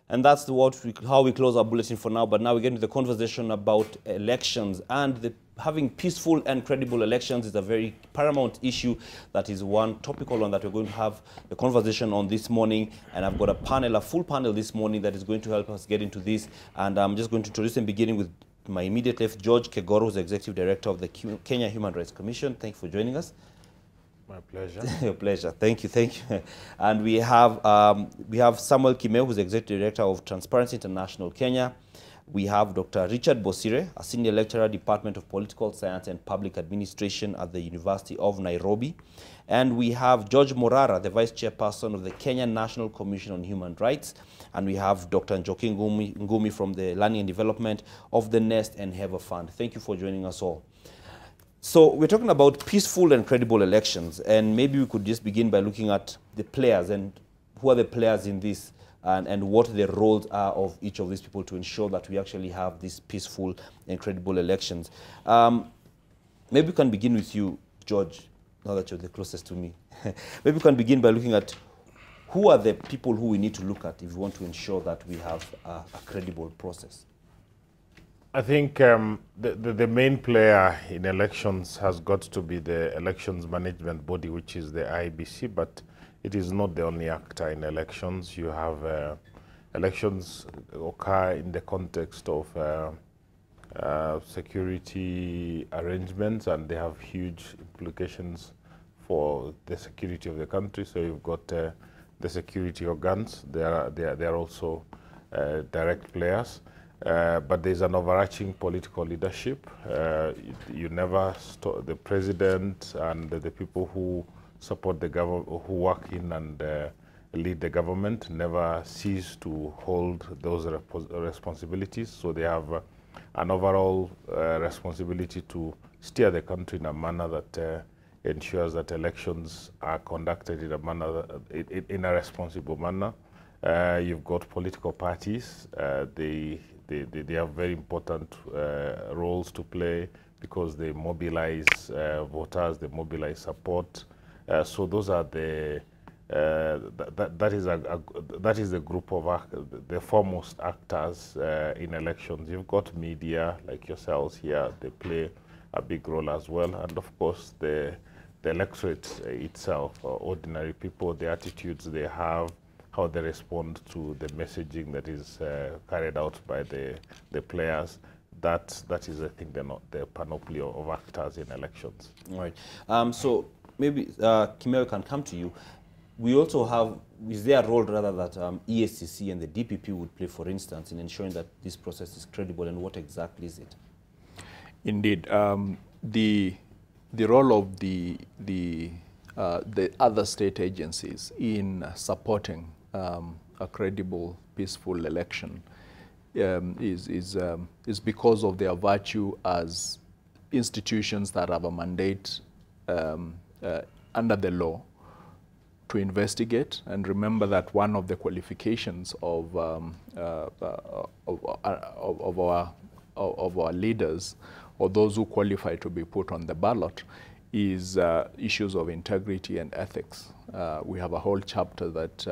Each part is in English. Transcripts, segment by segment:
And that's how we close our bulletin for now. But now we get into the conversation about elections, and having peaceful and credible elections is a very paramount issue. That is one topical one that we're going to have the conversation on this morning. And I've got a full panel this morning that is going to help us get into this. And I'm just going to introduce them, beginning with my immediate left, George Kegoro, who's the Executive Director of the Kenya Human Rights Commission. Thank you for joining us. My pleasure. Your pleasure. Thank you. Thank you. And we have Samuel Kimeu, who's the Executive Director of Transparency International Kenya. We have Dr. Richard Bosire, a Senior Lecturer, Department of Political Science and Public Administration at the University of Nairobi. And we have George Morara, the Vice Chairperson of the Kenya National Commission on Human Rights. And we have Dr. Njoki Ngumi from the Learning and Development of the Nest and Hever Fund. Thank you for joining us all. So we're talking about peaceful and credible elections, and maybe we could just begin by looking at the players and who are the players in this, and what the roles are of each of these people to ensure that we actually have these peaceful and credible elections. Maybe we can begin with you, George, now that you're the closest to me. Maybe we can begin by looking at who are the people who we need to look at if we want to ensure that we have a credible process. I think the main player in elections has got to be the elections management body, which is the IEBC, but it is not the only actor in elections. You have elections occur in the context of security arrangements, and they have huge implications for the security of the country. So you've got the security organs. They are also direct players. But there's an overarching political leadership. You never stop the president and the people who support the government, who work in and lead the government, never cease to hold those responsibilities. So they have an overall responsibility to steer the country in a manner that ensures that elections are conducted in a manner, in a responsible manner. You've got political parties. They have very important roles to play because they mobilize voters, they mobilize support. So those are that is the group of the foremost actors in elections. You've got media like yourselves here; they play a big role as well, and of course the electorate itself, ordinary people, the attitudes they have, how they respond to the messaging that is carried out by the players. That is, I think, the panoply of actors in elections. All right. So maybe Kimeu, can come to you. We also have, is there a role rather that EACC and the DPP would play, for instance, in ensuring that this process is credible, and what exactly is it? Indeed. The role of the other state agencies in supporting a credible, peaceful election is because of their virtue as institutions that have a mandate under the law to investigate. And remember that one of the qualifications of our leaders, or those who qualify to be put on the ballot, is issues of integrity and ethics. We have a whole chapter that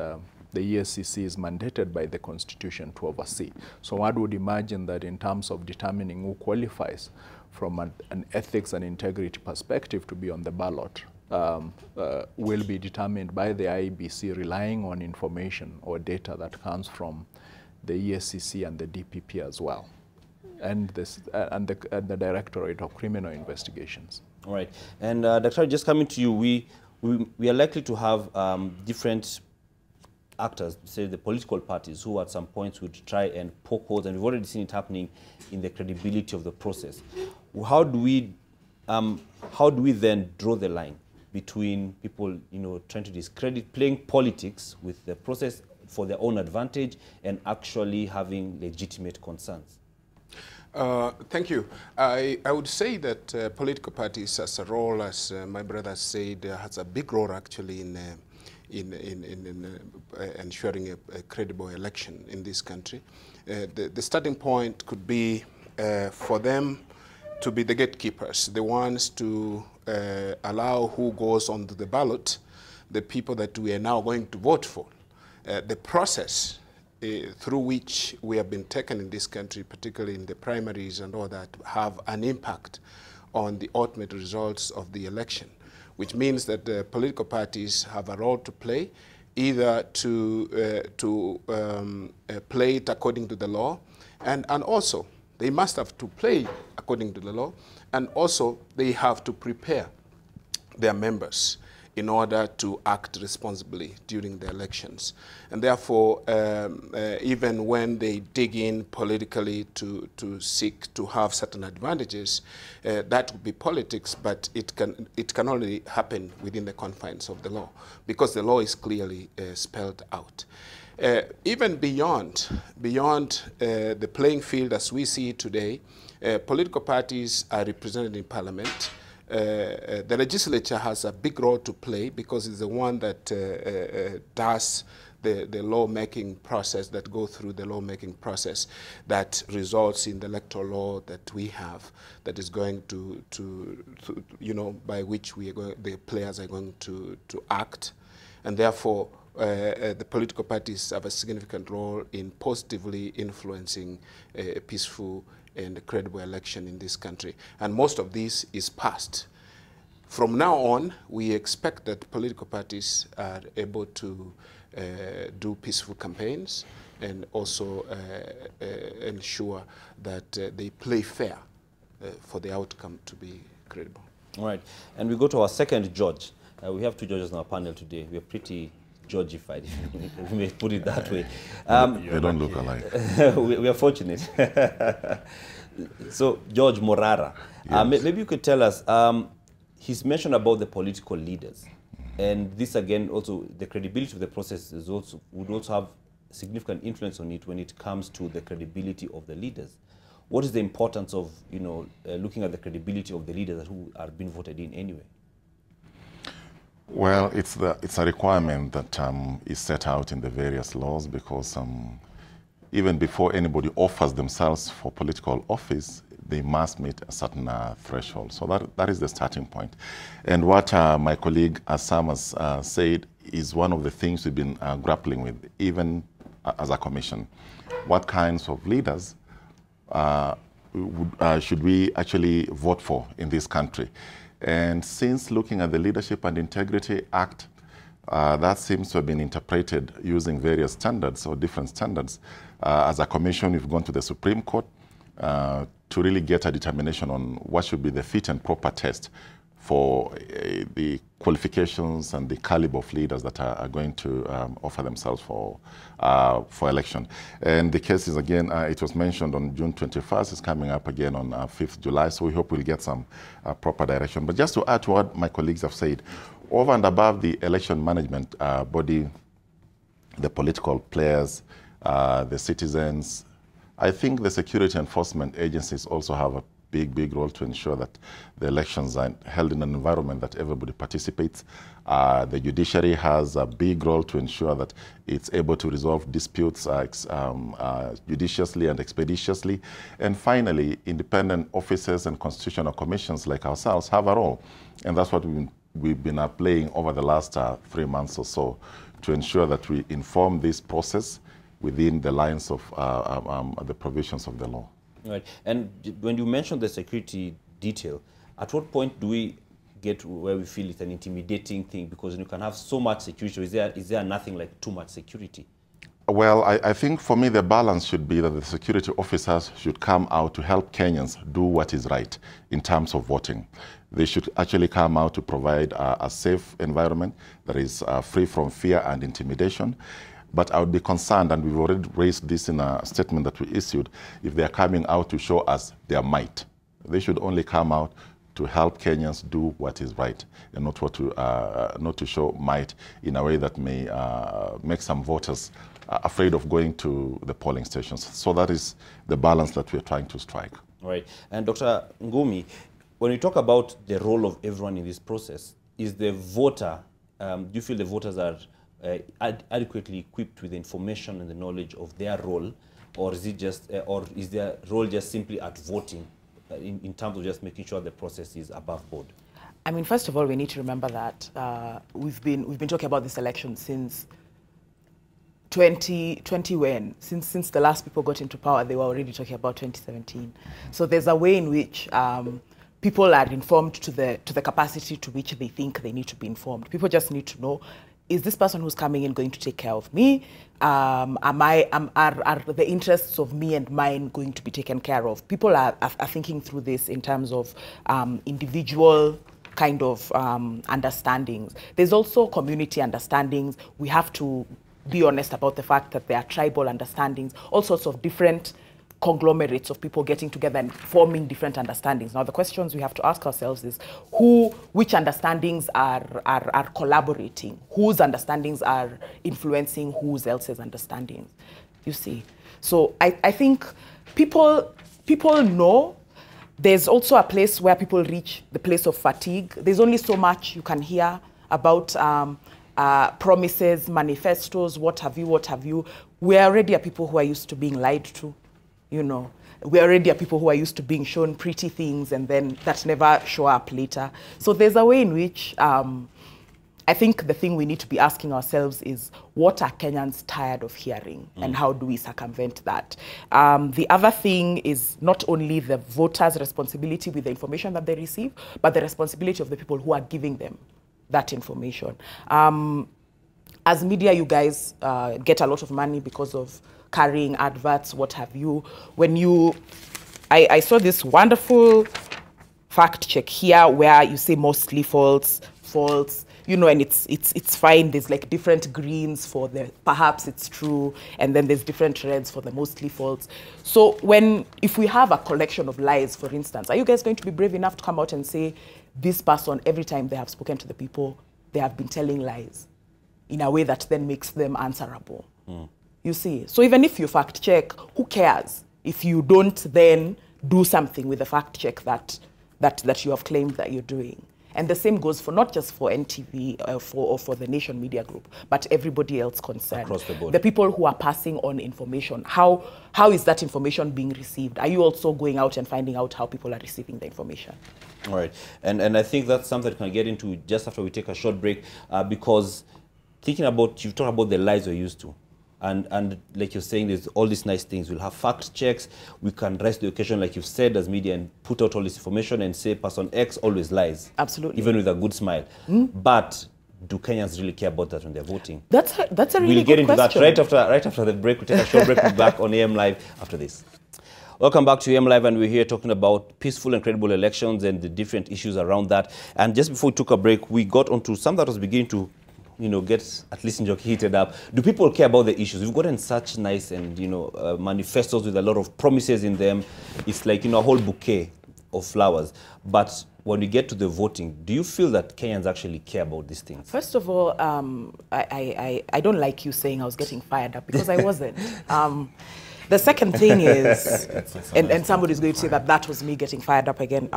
the EACC is mandated by the Constitution to oversee. So one would imagine that in terms of determining who qualifies from an ethics and integrity perspective to be on the ballot will be determined by the IEBC, relying on information or data that comes from the EACC and the DPP as well, and the Directorate of Criminal Investigations. All right. And Dr. just coming to you, we are likely to have different actors, say the political parties, who at some points would try and poke holes, and we've already seen it happening in the credibility of the process. How do we then draw the line between people, trying to discredit, playing politics with the process for their own advantage, and actually having legitimate concerns? Thank you. I would say that political parties has a role, as my brother said, has a big role actually in ensuring a credible election in this country. The starting point could be for them to be the gatekeepers, the ones to allow who goes onto the ballot, the people that we are now going to vote for. The process through which we have been taken in this country, particularly in the primaries and all that, have an impact on the ultimate results of the election, which means that the political parties have a role to play, either to play it according to the law, and also they must have to play according to the law, and also they have to prepare their members in order to act responsibly during the elections. And therefore, even when they dig in politically to seek to have certain advantages, that would be politics, but it can only happen within the confines of the law, because the law is clearly spelled out. Even beyond the playing field as we see it today, political parties are represented in Parliament. The legislature has a big role to play, because it's the one that does the lawmaking process, that go through the lawmaking process that results in the electoral law that we have, that is going to you know, by which the players are going to act. And therefore, the political parties have a significant role in positively influencing a peaceful and a credible election in this country. And most of this is past. From now on, we expect that political parties are able to do peaceful campaigns, and also ensure that they play fair for the outcome to be credible. All right, and we go to our second judge. We have two judges on our panel today. We are pretty Georgified, if you may put it that way. They don't look alike. We are fortunate. So, George Morara, Yes. maybe you could tell us, he's mentioned about the political leaders. And this, again, also, the credibility of the process is would also have significant influence on it when it comes to the credibility of the leaders. What is the importance of, looking at the credibility of the leaders who are being voted in anyway? Well, it's a requirement that is set out in the various laws, because even before anybody offers themselves for political office, they must meet a certain threshold. So that is the starting point. And what my colleague Sam has said is one of the things we've been grappling with, even as a commission. What kinds of leaders should we actually vote for in this country? And since looking at the Leadership and Integrity Act, that seems to have been interpreted using various standards or different standards. As a commission, we've gone to the Supreme Court to really get a determination on what should be the fit and proper test for the qualifications and the caliber of leaders that are going to offer themselves for election. And the case is, again, it was mentioned on June 21st, it's coming up again on 5th July, so we hope we'll get some proper direction. But just to add to what my colleagues have said, over and above the election management body, the political players, the citizens, I think the security enforcement agencies also have a big role to ensure that the elections are held in an environment that everybody participates. The judiciary has a big role to ensure that it's able to resolve disputes judiciously and expeditiously. And finally, independent officers and constitutional commissions like ourselves have a role. And that's what we've been playing over the last 3 months or so, to ensure that we inform this process within the lines of the provisions of the law. Right. And when you mentioned the security detail, at what point do we get where we feel it's an intimidating thing? Because you can have so much security. Is there nothing like too much security? Well, I think for me the balance should be that the security officers should come out to help Kenyans do what is right in terms of voting. They should actually come out to provide a safe environment that is free from fear and intimidation. But I would be concerned, and we've already raised this in a statement that we issued, if they are coming out to show us their might. They should only come out to help Kenyans do what is right, and not to show might in a way that may make some voters afraid of going to the polling stations. So that is the balance that we're trying to strike. All right. And Dr. Ngumi, when you talk about the role of everyone in this process, is the voter, do you feel the voters are adequately equipped with the information and the knowledge of their role, or is it just, or is their role just simply at voting in terms of just making sure the process is above board? I mean, first of all, we need to remember that we've been talking about this election since 2020 when? Since the last people got into power, they were already talking about 2017. So there's a way in which people are informed to the capacity to which they think they need to be informed. People just need to know, is this person who's coming in going to take care of me? Are the interests of me and mine going to be taken care of? People are thinking through this in terms of individual kind of understandings. There's also community understandings. We have to be honest about the fact that there are tribal understandings, all sorts of different conglomerates of people getting together and forming different understandings. Now, the questions we have to ask ourselves is which understandings are collaborating, whose understandings are influencing whose else's understandings, you see. So I think people know. There's also a place where people reach the place of fatigue. There's only so much you can hear about promises, manifestos, what have you. We already are people who are used to being lied to, you know. We already are people who are used to being shown pretty things and then that never show up later. So there's a way in which I think the thing we need to be asking ourselves is, what are Kenyans tired of hearing and how do we circumvent that? The other thing is not only the voters' responsibility with the information that they receive, but the responsibility of the people who are giving them that information. As media, you guys get a lot of money because of carrying adverts, what have you. I saw this wonderful fact check here where you say mostly false, you know, and it's fine. There's like different greens for the perhaps it's true, and then there's different reds for the mostly false. So if we have a collection of lies, for instance, are you guys going to be brave enough to come out and say, this person, every time they have spoken to the people, they have been telling lies in a way that then makes them answerable? You see? So even if you fact check, who cares if you don't then do something with the fact check that you have claimed that you're doing? And the same goes for not just for NTV or for the Nation Media Group, but everybody else concerned. Across the board. The people who are passing on information, how is that information being received? Are you also going out and finding out how people are receiving the information? All right. And I think that's something we can get into just after we take a short break, because thinking about, you've talked about the lies we're used to. And like you're saying, there's all these nice things. We'll have fact checks. We can rise to the occasion, like you've said, as media, and put out all this information and say person X always lies. Absolutely. Even with a good smile. But do Kenyans really care about that when they're voting? That's a really good question. We'll get into that right after the break. We'll take a short break. We'll be back on AM Live after this. Welcome back to AM Live, and we're here talking about peaceful and credible elections and the different issues around that. And just before we took a break, we got onto something that was beginning to get at least Njoki heated up. Do people care about the issues? We've gotten such nice and, manifestos with a lot of promises in them. It's like, a whole bouquet of flowers. But when we get to the voting, do you feel that Kenyans actually care about these things? First of all, I don't like you saying I was getting fired up, because I wasn't. The second thing is, and somebody's going to say that was me getting fired up again.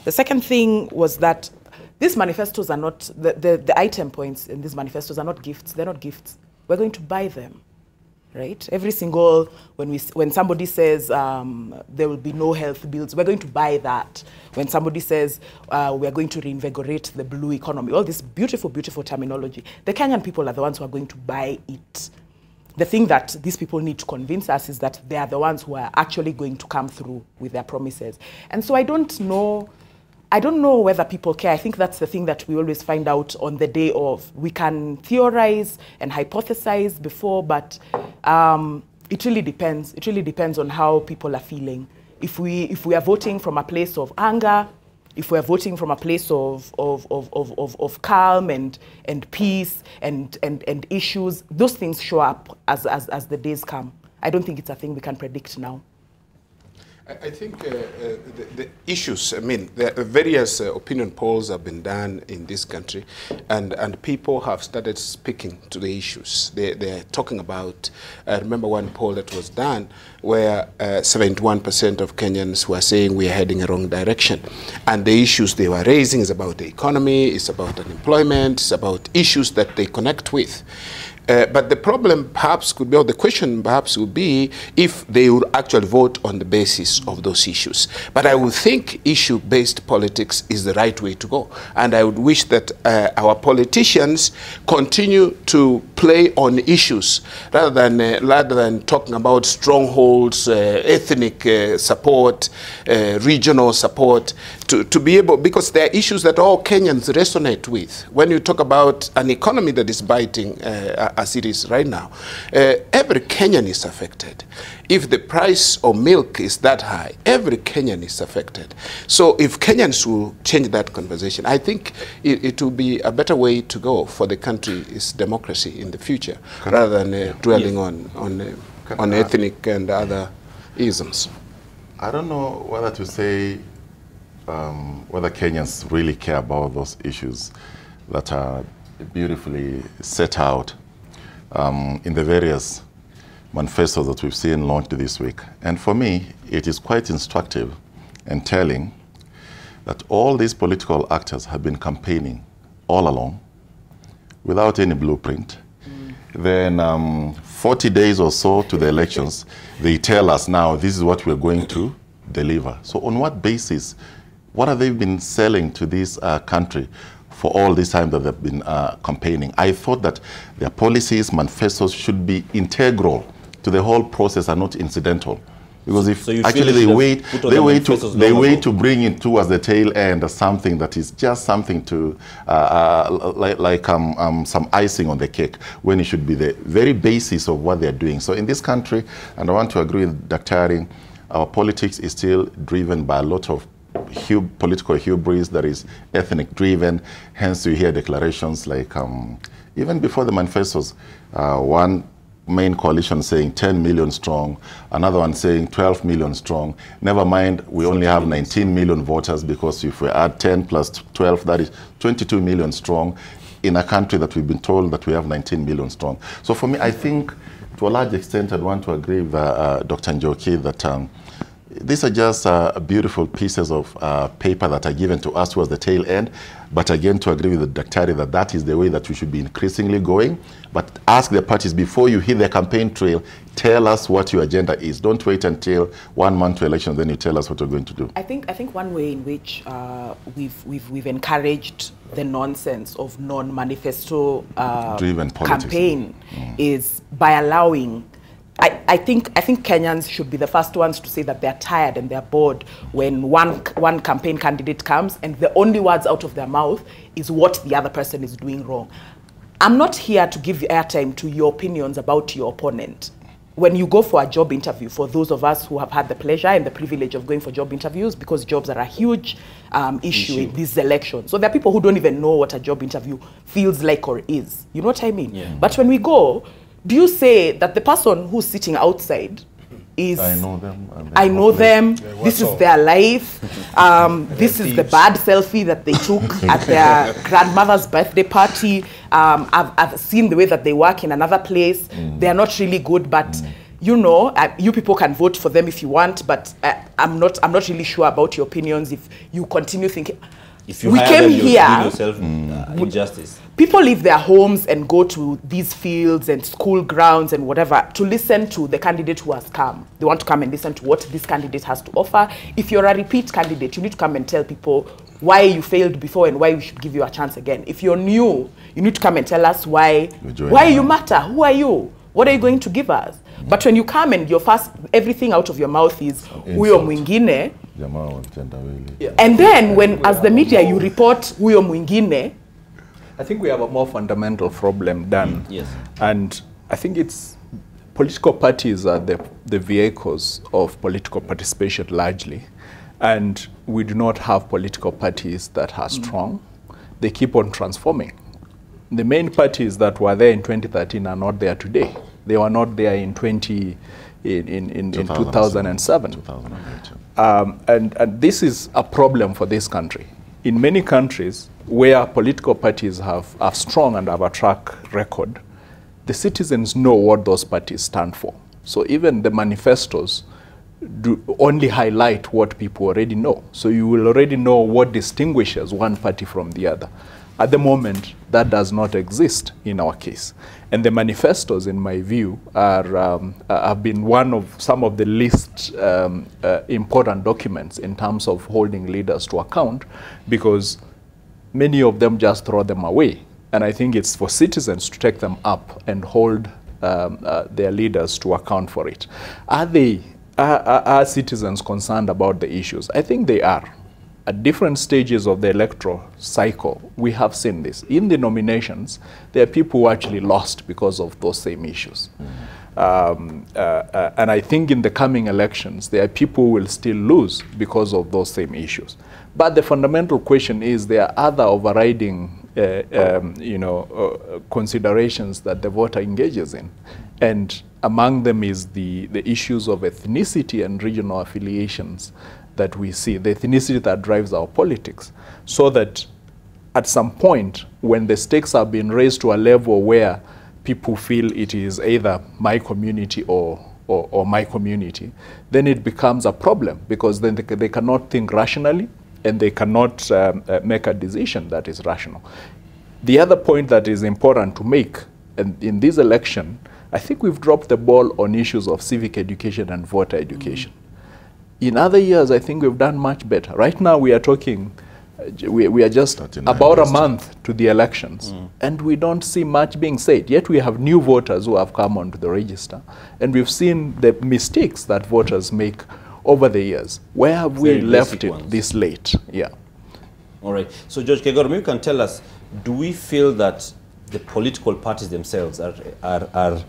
The second thing was that these manifestos are not, the item points in these manifestos are not gifts. They're not gifts. We're going to buy them, right? Every single, when somebody says there will be no health bills, we're going to buy that. When somebody says we're going to reinvigorate the blue economy, all this beautiful, beautiful terminology, the Kenyan people are the ones who are going to buy it. The thing that these people need to convince us is that they are the ones who are actually going to come through with their promises. And so I don't know whether people care. I think that's the thing that we always find out on the day of. We can theorize and hypothesize before, but it really depends. It really depends on how people are feeling. If we are voting from a place of anger, if we're voting from a place of calm and peace and issues, those things show up as the days come. I don't think it's a thing we can predict now. I think the issues, there are various opinion polls have been done in this country, and people have started speaking to the issues. They're talking about, I remember one poll that was done where 71% of Kenyans were saying we are heading in the wrong direction. And the issues they were raising is about the economy, it's about unemployment, it's about issues that they connect with. But the problem perhaps could be, or the question perhaps would be, if they would actually vote on the basis of those issues. But I would think issue-based politics is the right way to go. And I would wish that our politicians continue to play on issues rather than talking about strongholds, ethnic support, regional support, to be able, because there are issues that all Kenyans resonate with. When you talk about an economy that is biting as it is right now, every Kenyan is affected. If the price of milk is that high, every Kenyan is affected. So if Kenyans will change that conversation, I think it will be a better way to go for the country's democracy in the future, rather than dwelling on ethnic and other isms. I don't know whether to say whether Kenyans really care about those issues that are beautifully set out in the various manifestos that we've seen launched this week. And for me, it is quite instructive and telling that all these political actors have been campaigning all along without any blueprint. Then 40 days or so to the elections, they tell us now this is what we're going to deliver. So on what basis, what have they been selling to this country for all this time that they've been campaigning? I thought that their policies, manifestos should be integral to the whole process and not incidental. Because if actually they wait to bring it towards the tail end as something that is just something to like some icing on the cake, when it should be the very basis of what they're doing. So in this country, and I want to agree with Daktari, our politics is still driven by a lot of political hubris that is ethnic driven. Hence you hear declarations like even before the manifestos, one main coalition saying 10 million strong, another one saying 12 million strong. Never mind, we only have 19 million voters, because if we add 10 plus 12, that is 22 million strong in a country that we've been told that we have 19 million strong. So for me, I think to a large extent, I'd want to agree with Dr. Njoki that these are just beautiful pieces of paper that are given to us towards the tail end. But again, to agree with the Daktari that that is the way that we should be increasingly going. But ask the parties before you hit the campaign trail, tell us what your agenda is. Don't wait until 1 month to election, then you tell us what you're going to do. I think one way in which we've encouraged the nonsense of non-manifesto driven campaign is by allowing. I think Kenyans should be the first ones to say that they're tired and they're bored when one campaign candidate comes and the only words out of their mouth is what the other person is doing wrong. I'm not here to give airtime to your opinions about your opponent. When you go for a job interview, for those of us who have had the pleasure and the privilege of going for job interviews, because jobs are a huge issue in this election. So there are people who don't even know what a job interview feels like or is. You know what I mean? Yeah. But when we go, do you say that the person who's sitting outside is... I know them. I know them. Yeah, this is their life. This is the bad selfie that they took at their grandmother's birthday party. I've seen the way that they work in another place. They're not really good, but you know, you people can vote for them if you want, but I'm not really sure about your opinions if you continue thinking... If you came here, you yourself injustice. People leave their homes and go to these fields and school grounds and whatever to listen to the candidate who has come. They want to come and listen to what this candidate has to offer. If you're a repeat candidate, you need to come and tell people why you failed before and why we should give you a chance again. If you're new, you need to come and tell us why you matter. Who are you? What are you going to give us? But when you come and everything out of your mouth is huyo mwingine. And then when, as the media, you report huyo mwingine. I think we have a more fundamental problem, Dan. Yes. And I think it's political parties are the vehicles of political participation largely. And we do not have political parties that are strong. They keep on transforming. The main parties that were there in 2013 are not there today. They were not there in 2007. And this is a problem for this country. In many countries where political parties have strong and have a track record, the citizens know what those parties stand for. So even the manifestos do only highlight what people already know. So you will already know what distinguishes one party from the other. At the moment, that does not exist in our case. And the manifestos, in my view, have been one of some of the least important documents in terms of holding leaders to account, because many of them just throw them away. And I think it's for citizens to take them up and hold their leaders to account for it. Are citizens concerned about the issues? I think they are. At different stages of the electoral cycle, we have seen this. In the nominations, there are people who actually lost because of those same issues. And I think in the coming elections, there are people who will still lose because of those same issues. But the fundamental question is, there are other overriding considerations that the voter engages in. And among them is the issues of ethnicity and regional affiliations that we see, the ethnicity that drives our politics, so that at some point when the stakes are being raised to a level where people feel it is either my community or my community, then it becomes a problem, because then they cannot think rationally and they cannot make a decision that is rational. The other point that is important to make, and in this election, I think we've dropped the ball on issues of civic education and voter education. In other years, I think we've done much better. Right now, we are talking, we are just about a month to the elections, and we don't see much being said. Yet we have new voters who have come onto the register, and we've seen the mistakes that voters make over the years. Where have we left it this late? Yeah. All right. So, George Kegoro, maybe you can tell us, do we feel that the political parties themselves are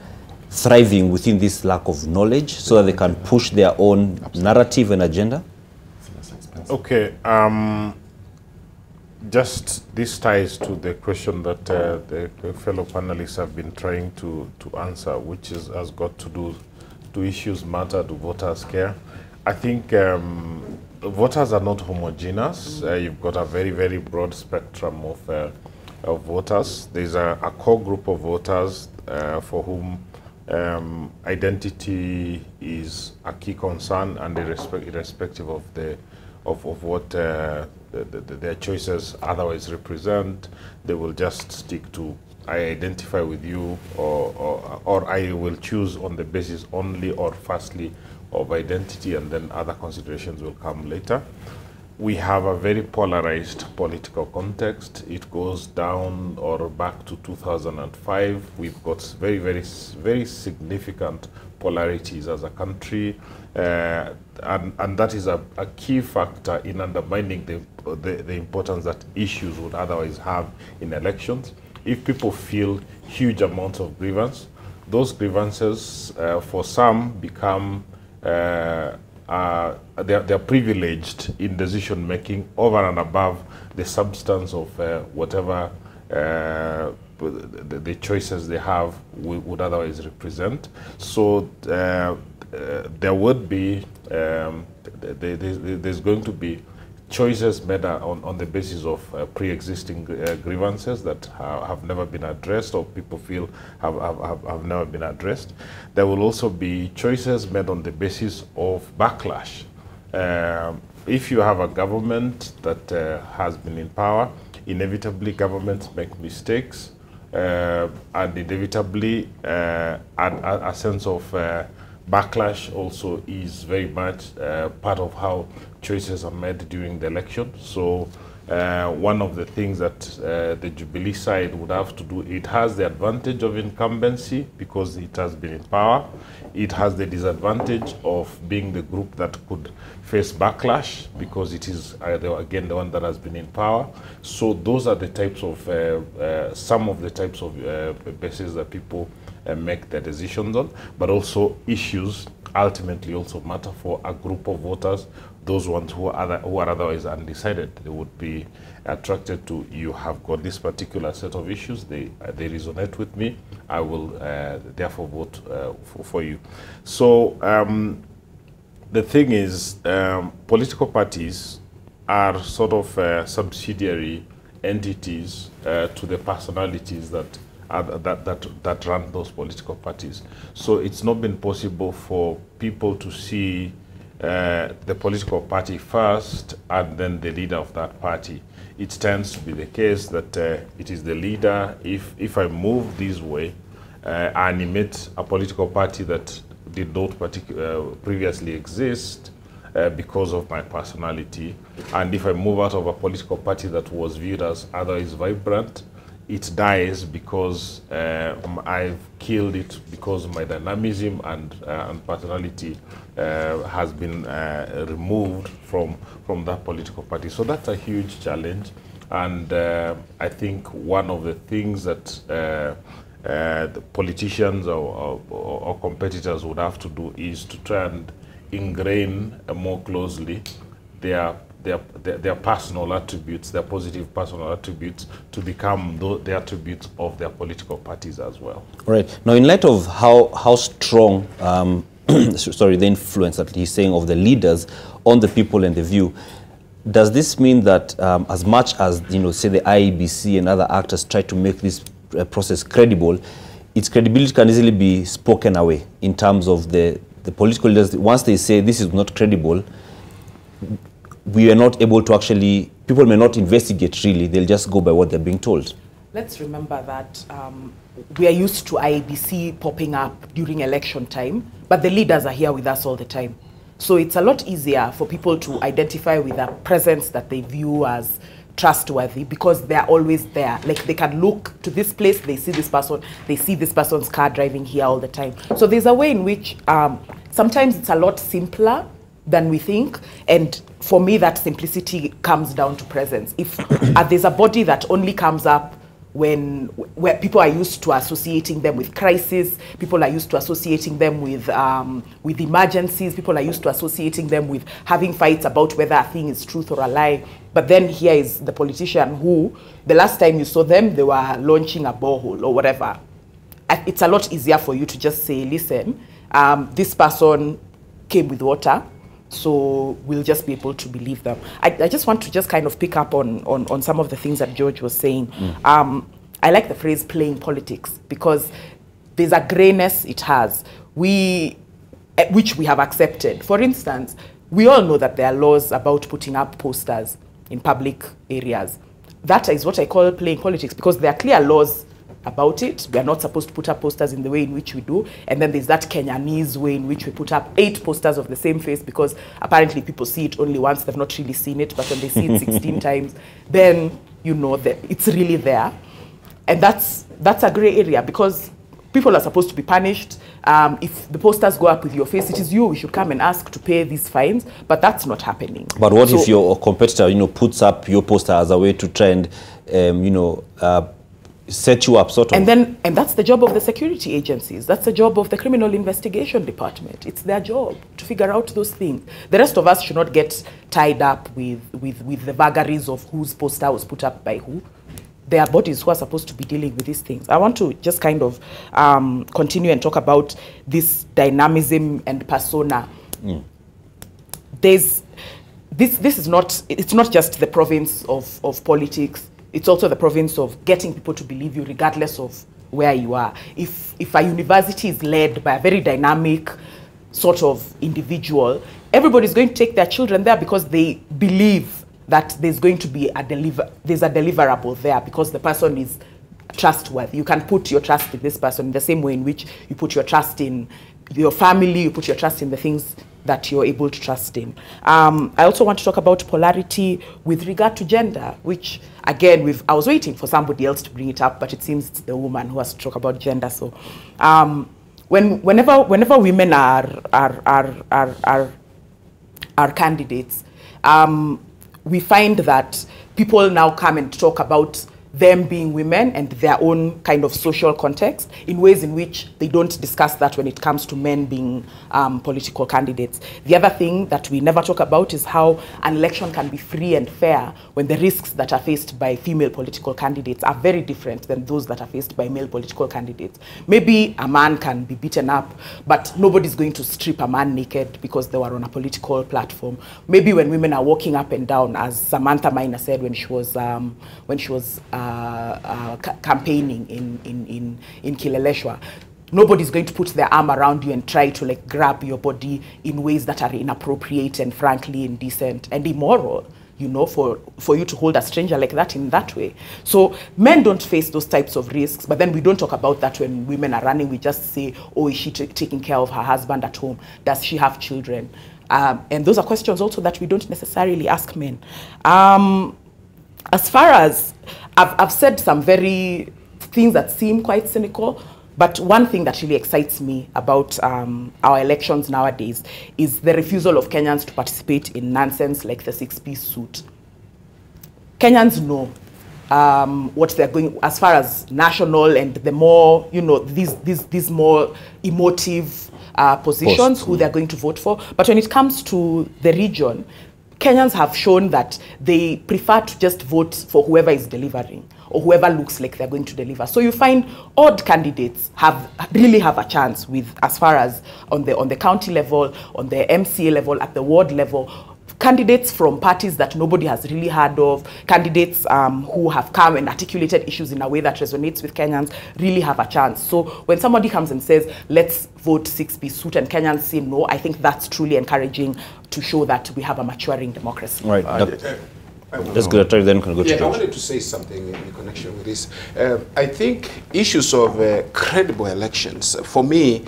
thriving within this lack of knowledge so that they can push their own narrative and agenda? Okay. Just this ties to the question that the fellow panelists have been trying to answer, which has got to do to issues matter, do voters care? I think voters are not homogeneous. You've got a very, very broad spectrum of voters. There's a core group of voters for whom identity is a key concern, and irrespective of what their choices otherwise represent, they will just stick to, I identify with you, or I will choose on the basis only or firstly of identity, and then other considerations will come later. We have a very polarized political context. It goes down or back to 2005. We've got very, very, very significant polarities as a country, and that is a key factor in undermining the importance that issues would otherwise have in elections. If people feel huge amounts of grievance, those grievances for some become they're privileged in decision making over and above the substance of whatever the choices they have would otherwise represent. So there would be there's going to be choices made on the basis of pre-existing grievances that have never been addressed, or people feel have never been addressed. There will also be choices made on the basis of backlash. If you have a government that has been in power, inevitably governments make mistakes, and inevitably a sense of backlash also is very much part of how choices are made during the election. So one of the things that the Jubilee side would have to do, it has the advantage of incumbency because it has been in power. It has the disadvantage of being the group that could face backlash because it is, again, the one that has been in power. So those are the types of, some of the types of bases that people make their decisions on, but also issues ultimately also matter for a group of voters, those ones who are otherwise undecided. They would be attracted to, you have got this particular set of issues, they resonate with me, I will therefore vote for you. So the thing is, political parties are sort of subsidiary entities to the personalities that run those political parties. So it's not been possible for people to see the political party first and then the leader of that party. It tends to be the case that it is the leader. If I move this way, I animate a political party that did not previously exist because of my personality. And if I move out of a political party that was viewed as otherwise vibrant, it dies because I've killed it because my dynamism and personality has been removed from that political party. So that's a huge challenge. And I think one of the things that the politicians or competitors would have to do is to try and ingrain more closely their personal attributes, their positive personal attributes, to become the attributes of their political parties as well. Right. Now, in light of how strong, sorry, the influence that he's saying of the leaders on the people and the view, does this mean that as much as, say the IEBC and other actors try to make this process credible, its credibility can easily be spoken away in terms of the political leaders? Once they say this is not credible, we are not able to actually, people may not investigate really, they'll just go by what they're being told. Let's remember that we are used to IEBC popping up during election time, but the leaders are here with us all the time. So it's a lot easier for people to identify with a presence that they view as trustworthy because they're always there. Like they can look to this place, they see this person, they see this person's car driving here all the time. So there's a way in which sometimes it's a lot simpler than we think, and for me that simplicity comes down to presence. If there's a body that only comes up where people are used to associating them with crisis, people are used to associating them with emergencies, people are used to associating them with having fights about whether a thing is truth or a lie. But then here is the politician who, the last time you saw them, they were launching a borehole or whatever. It's a lot easier for you to just say, listen, this person came with water, so we'll just be able to believe them. I just want to just kind of pick up on some of the things that George was saying. I like the phrase playing politics because there's a grayness it has, which we have accepted. For instance, we all know that there are laws about putting up posters in public areas. That is what I call playing politics because there are clear laws about it. We are not supposed to put up posters in the way in which we do. And then there's that Kenyanese way in which we put up 8 posters of the same face because apparently people see it only once, they've not really seen it, but when they see it 16 times, then you know that it's really there. And that's a gray area because people are supposed to be punished. If the posters go up with your face, it is you. We should come and ask to pay these fines, but that's not happening. But what if your competitor, puts up your poster as a way to try and, set you up, sort of? And that's the job of the security agencies. That's the job of the criminal investigation department. It's their job to figure out those things. The rest of us should not get tied up with the vagaries of whose poster was put up by who. There are bodies who are supposed to be dealing with these things. I want to just kind of continue and talk about this dynamism and persona. This is not, it's not just the province of politics. It's also the province of getting people to believe you regardless of where you are. If a university is led by a very dynamic sort of individual, everybody's going to take their children there because they believe that there's going to be there's a deliverable there because the person is trustworthy. You can put your trust in this person in the same way in which you put your trust in your family, you put your trust in the things that you're able to trust in. I also want to talk about polarity with regard to gender, which again, I was waiting for somebody else to bring it up, but it seems it's the woman who has to talk about gender. So whenever women are candidates, we find that people now come and talk about them being women and their own kind of social context in ways in which they don't discuss that when it comes to men being political candidates. The other thing that we never talk about is how an election can be free and fair when the risks that are faced by female political candidates are very different than those that are faced by male political candidates. Maybe a man can be beaten up, but nobody's going to strip a man naked because they were on a political platform. Maybe when women are walking up and down, as Samantha Maina said when she was campaigning in Kileleshwa, nobody's going to put their arm around you and try to like grab your body in ways that are inappropriate and frankly indecent and immoral, you know, for you to hold a stranger like that in that way. So men don't face those types of risks, but then we don't talk about that when women are running. We just say, oh, is she taking care of her husband at home? Does she have children? And those are questions also that we don't necessarily ask men. As far as, I've said some very things that seem quite cynical, but one thing that really excites me about our elections nowadays is the refusal of Kenyans to participate in nonsense like the 6-piece suit. Kenyans know what they're going, as far as national and the more, you know, these more emotive positions, who they're going to vote for. But when it comes to the region, Kenyans have shown that they prefer to just vote for whoever is delivering or whoever looks like they're going to deliver. So you find odd candidates really have a chance with, as far as on the county level, on the MCA level, at the ward level, candidates from parties that nobody has really heard of, candidates who have come and articulated issues in a way that resonates with Kenyans really have a chance. So when somebody comes and says, let's vote 6-piece suit, and Kenyans say no, I think that's truly encouraging to show that we have a maturing democracy. Right. Let's go to then can go to George. I wanted to say something in connection with this. I think issues of credible elections, for me,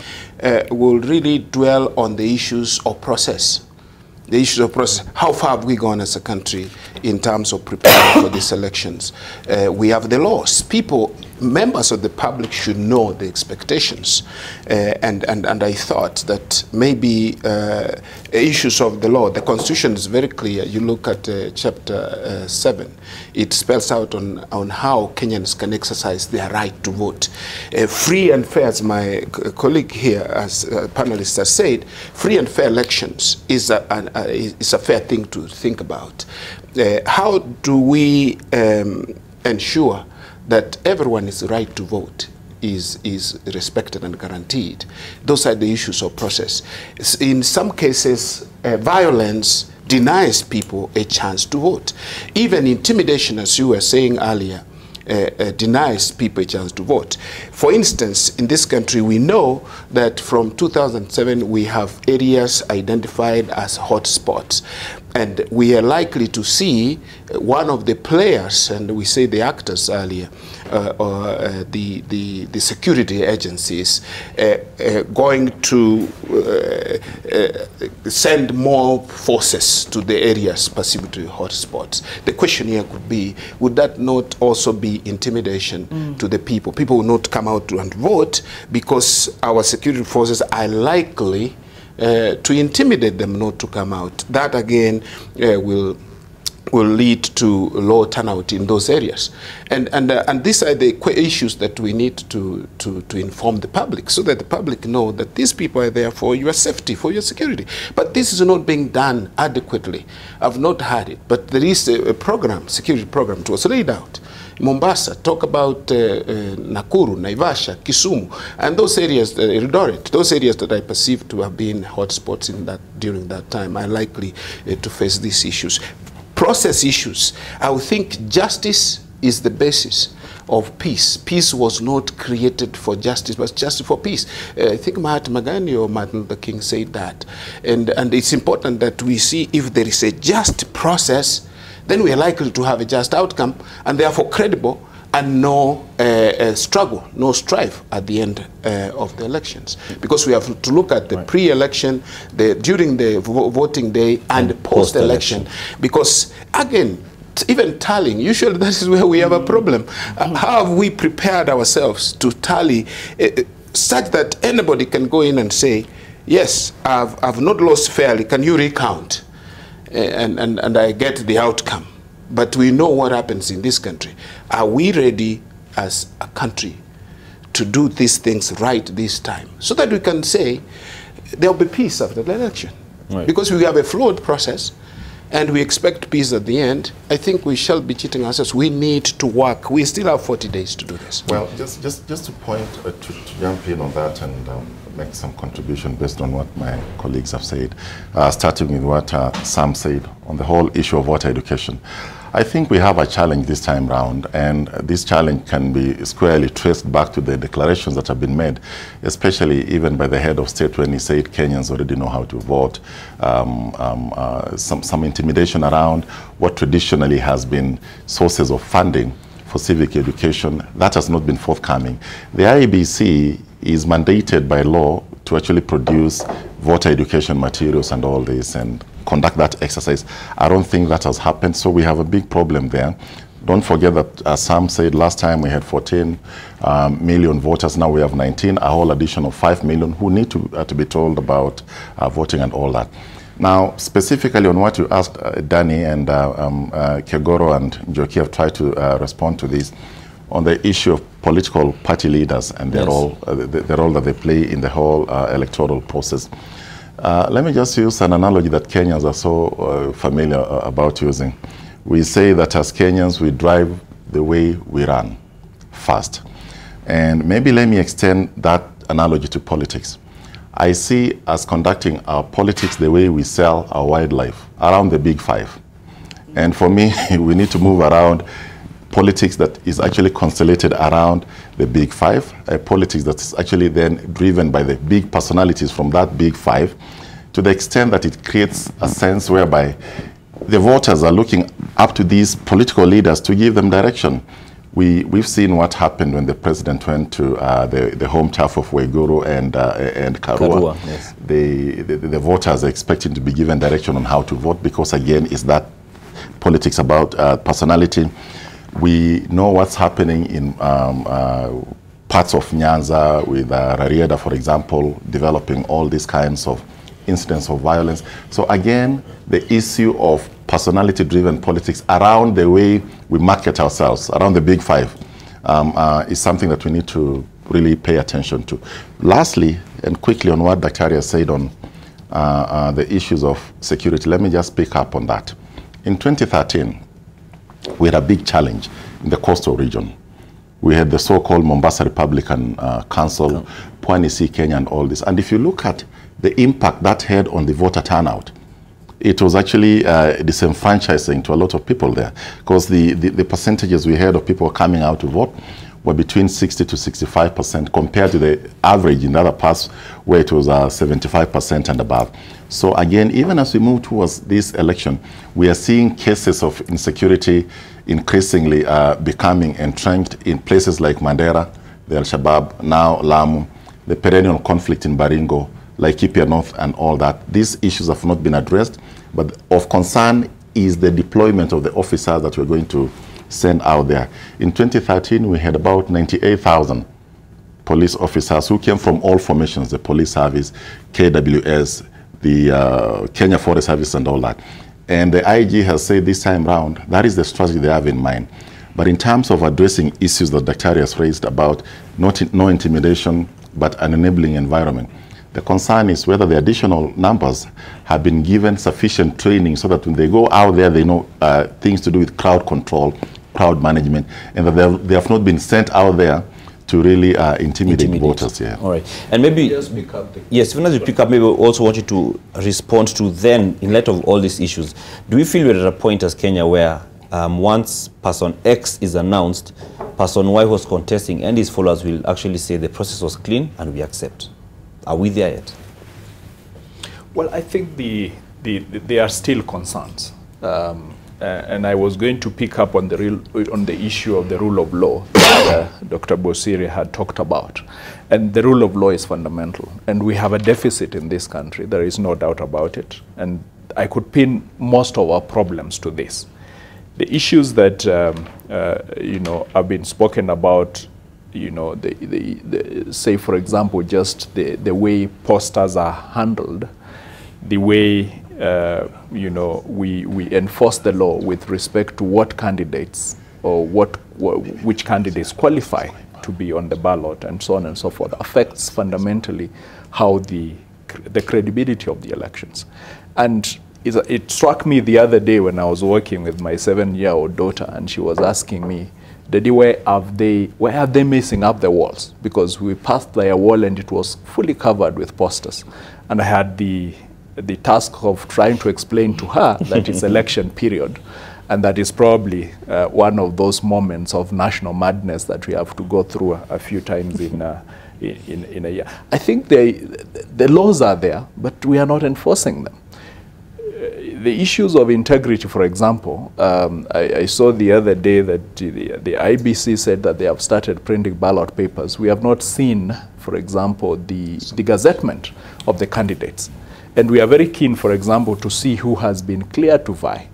will really dwell on the issues of process. The issues of process. How far have we gone as a country in terms of preparing for these elections? We have the laws. Members of the public should know the expectations. And I thought that maybe issues of the law, the Constitution is very clear. You look at chapter 7, it spells out on how Kenyans can exercise their right to vote. Free and fair, as my colleague here, as a panelist has said, free and fair elections is a fair thing to think about. How do we ensure that everyone's right to vote is respected and guaranteed? Those are the issues of process. In some cases, violence denies people a chance to vote. Even intimidation, as you were saying earlier, denies people a chance to vote. For instance, in this country, we know that from 2007, we have areas identified as hotspots. And we are likely to see one of the players, and we say the actors earlier, the security agencies, going to send more forces to the areas perceived to be hotspots. The question here could be, would that not also be intimidation to the people? People will not come out and vote because our security forces are likely to intimidate them not to come out. That again will lead to low turnout in those areas. And these are the issues that we need to inform the public, so that the public know that these people are there for your safety, for your security. But this is not being done adequately. I've not heard it, but there is a program, security program, it was laid out. Mombasa, talk about Nakuru, Naivasha, Kisumu, and those areas, Eldoret, those areas that I perceive to have been hotspots during that time are likely to face these issues. Process issues. I would think justice is the basis of peace. Peace was not created for justice, but justice for peace. I think Mahatma Gandhi or Martin Luther King said that. And it's important that we see if there is a just process, then we are likely to have a just outcome, and therefore credible, and no struggle, no strife at the end of the elections. Because we have to look at the pre-election, during the voting day, and post-election. Because, again, even tallying, usually that is where we have a problem. How have we prepared ourselves to tally such that anybody can go in and say, yes, I've not lost fairly, can you recount? And I get the outcome. But we know what happens in this country. Are we ready as a country to do these things right this time, so that we can say there will be peace after the election? Right. Because we have a flawed process and we expect peace at the end. I think we shall be cheating ourselves. We need to work. We still have 40 days to do this. Well, just to point, to jump in on that and make some contribution based on what my colleagues have said, starting with what Sam said on the whole issue of water education. I think we have a challenge this time round, and this challenge can be squarely traced back to the declarations that have been made, especially even by the head of state when he said Kenyans already know how to vote. Some intimidation around what traditionally has been sources of funding for civic education. That has not been forthcoming. The IEBC is mandated by law to actually produce voter education materials and all this and conduct that exercise. I don't think that has happened, so we have a big problem there. Don't forget that, as Sam said, last time we had 14 million voters, now we have 19, a whole addition of 5 million who need to be told about voting and all that. Now, specifically on what you asked, Danny and Kegoro and Njoki have tried to respond to this, on the issue of political party leaders and their role, the role that they play in the whole electoral process. Let me just use an analogy that Kenyans are so familiar about using. We say that as Kenyans, we drive the way we run, fast. And maybe let me extend that analogy to politics. I see us conducting our politics the way we sell our wildlife, around the big five. And for me, we need to move around politics that is actually constellated around the big five, a politics that is actually then driven by the big personalities from that big five, to the extent that it creates a sense whereby the voters are looking up to these political leaders to give them direction. We've seen what happened when the president went to the home turf of Waiguru and Karua. Yes. The voters are expecting to be given direction on how to vote because, again, it's that politics about personality. We know what's happening in parts of Nyanza with Rarieda, for example, developing all these kinds of incidents of violence. So again, the issue of personality-driven politics around the way we market ourselves, around the big five, is something that we need to really pay attention to. Lastly, and quickly on what Dr. said on the issues of security, let me just pick up on that. In 2013, we had a big challenge in the coastal region. We had the so-called Mombasa Republican Council, Pwani Sea Kenya and all this. And if you look at the impact that had on the voter turnout, it was actually disenfranchising to a lot of people there, because the percentages we had of people coming out to vote were between 60 to 65% compared to the average in other parts where it was 75% and above. So again, even as we move towards this election, we are seeing cases of insecurity increasingly becoming entrenched in places like Mandera, the Al-Shabaab, now Lamu, the perennial conflict in Baringo, Laikipia North and all that. These issues have not been addressed, but of concern is the deployment of the officers that we're going to send out there. In 2013, we had about 98,000 police officers who came from all formations, the police service, KWS, the Kenya Forest Service and all that. And the IG has said this time round, that is the strategy they have in mind. But in terms of addressing issues that Dr. has raised about no intimidation, but an enabling environment, the concern is whether the additional numbers have been given sufficient training so that when they go out there, they know things to do with crowd control, crowd management, and that they have not been sent out there to really intimidate voters. Yeah. All right. And maybe, just pick up yes, when you pick up, maybe we also want you to respond to then, in light of all these issues, do we feel we're at a point as Kenya where once person X is announced, person Y was contesting and his followers will actually say the process was clean and we accept? Are we there yet? Well, I think there are still concerns. And I was going to pick up on the issue of the rule of law that Dr. Bosire had talked about. And the rule of law is fundamental. And we have a deficit in this country. There is no doubt about it. And I could pin most of our problems to this. The issues that have been spoken about, say, for example, just the way posters are handled, the way we enforce the law with respect to what candidates or which candidates qualify to be on the ballot and so on and so forth affects fundamentally how the credibility of the elections. And it struck me the other day when I was working with my 7-year-old daughter, and she was asking me, Daddy, where have they messing up the walls? Because we passed their wall and it was fully covered with posters. And I had the task of trying to explain to her that it's election period And that is probably one of those moments of national madness that we have to go through a few times in a year. I think the laws are there, but we are not enforcing them. The issues of integrity, for example, I saw the other day that the IEBC said that they have started printing ballot papers. We have not seen, for example, the gazettement of the candidates. And we are very keen, for example, to see who has been cleared to vie,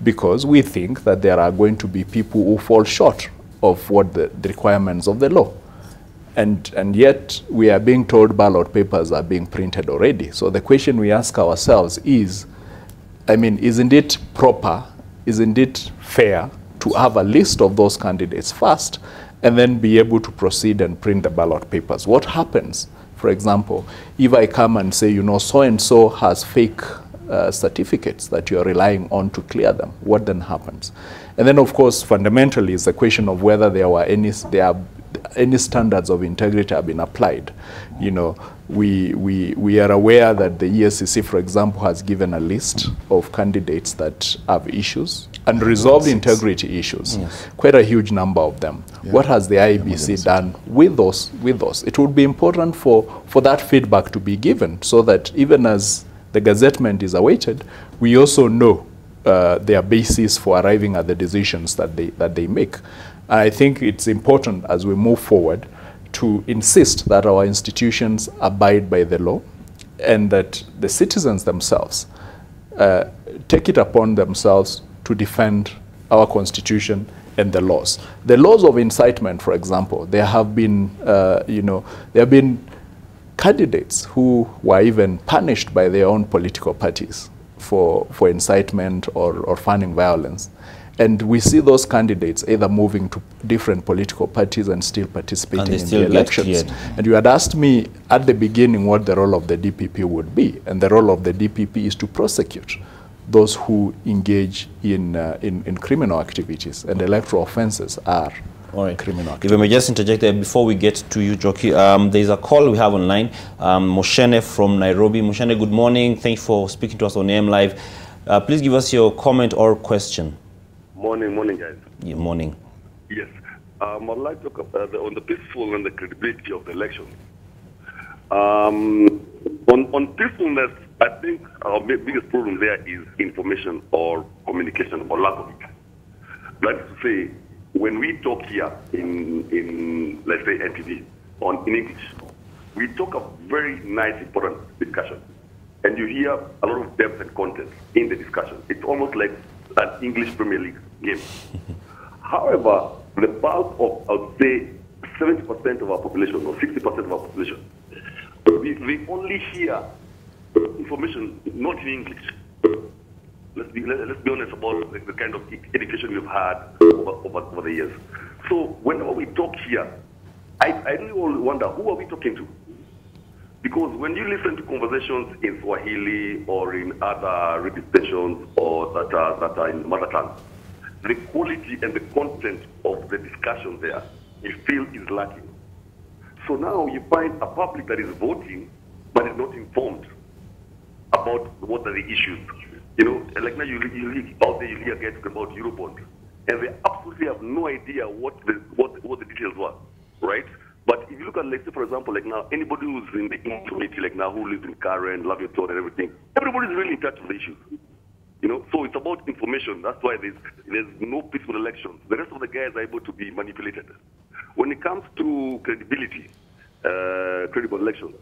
because we think that there are going to be people who fall short of what the requirements of the law. And yet we are being told ballot papers are being printed already. So the question we ask ourselves is, I mean, isn't it proper, isn't it fair to have a list of those candidates first and then be able to proceed and print the ballot papers? What happens, for example, if I come and say, you know, so-and-so has fake certificates that you're relying on to clear them? What then happens? And then, of course, fundamentally, is the question of whether there are any standards of integrity have been applied. You know, we are aware that the ESCC, for example, has given a list of candidates that have issues, unresolved integrity issues, quite a huge number of them. Yeah. What has the IEBC done with those? It would be important for that feedback to be given, so that even as the gazettement is awaited, we also know their basis for arriving at the decisions that they make. And I think it's important as we move forward to insist that our institutions abide by the law, and that the citizens themselves take it upon themselves to defend our constitution and the laws. The laws of incitement, for example, there have been, there have been candidates who were even punished by their own political parties for incitement or fanning violence. And we see those candidates either moving to different political parties and still participating in the elections. And you had asked me at the beginning what the role of the DPP would be. And the role of the DPP is to prosecute those who engage in criminal activities. And electoral offenses are criminal activities. If I may just interject there before we get to you, Njoki, there's a call we have online. Moshene from Nairobi. Moshene, good morning. Thank you for speaking to us on AM Live. Please give us your comment or question. Morning, guys. Yeah, morning. Yes. I'd like to talk about on the peaceful and the credibility of the election. On peacefulness, I think our biggest problem there is information or communication or lack of it. That is to say, when we talk here in let's say, NTV, in English, we talk a very nice, important discussion. And you hear a lot of depth and content in the discussion. It's almost like an English Premier League game. However, the bulk of, I would say, 70% of our population or 60% of our population, we only hear information not in English. Let's be honest about the kind of education we've had over the years. So whenever we talk here, I really wonder, who are we talking to? Because when you listen to conversations in Swahili or in other radio stations or that are in mother tongue, the quality and the content of the discussion there, you feel is lacking. So now you find a public that is voting but is not informed about what are the issues. You know, like now you out there, you hear guys about Eurobond, and they absolutely have no idea what the details were, right? But if you look at, like, for example, like now, anybody who's in the community, like now, who lives in Karen, Lavington, and everything, everybody's really in touch with the issues. You know, so it's about information. That's why there's no peaceful elections. The rest of the guys are able to be manipulated. When it comes to credibility, credible elections,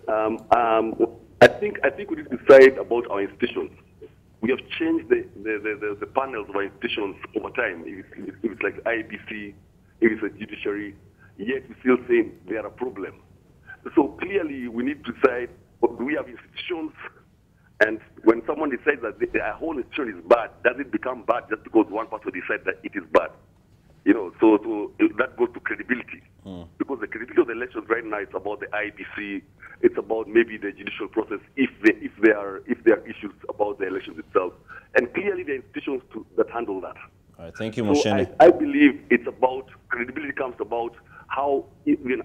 I think we need to decide about our institutions. We have changed the panels of our institutions over time. If it's like IEBC, if it's a judiciary, yet we still saying they are a problem. So clearly we need to decide, do we have institutions? And when someone decides that their whole institution is bad, does it become bad just because one person decides that it is bad? You know, so that goes to credibility. Because the credibility of the elections right now is about the IEBC, it's about maybe the judicial process if there are issues about the elections itself. And clearly the institutions that handle that. All right, thank you, Moshene. So I believe it's about, credibility comes about how even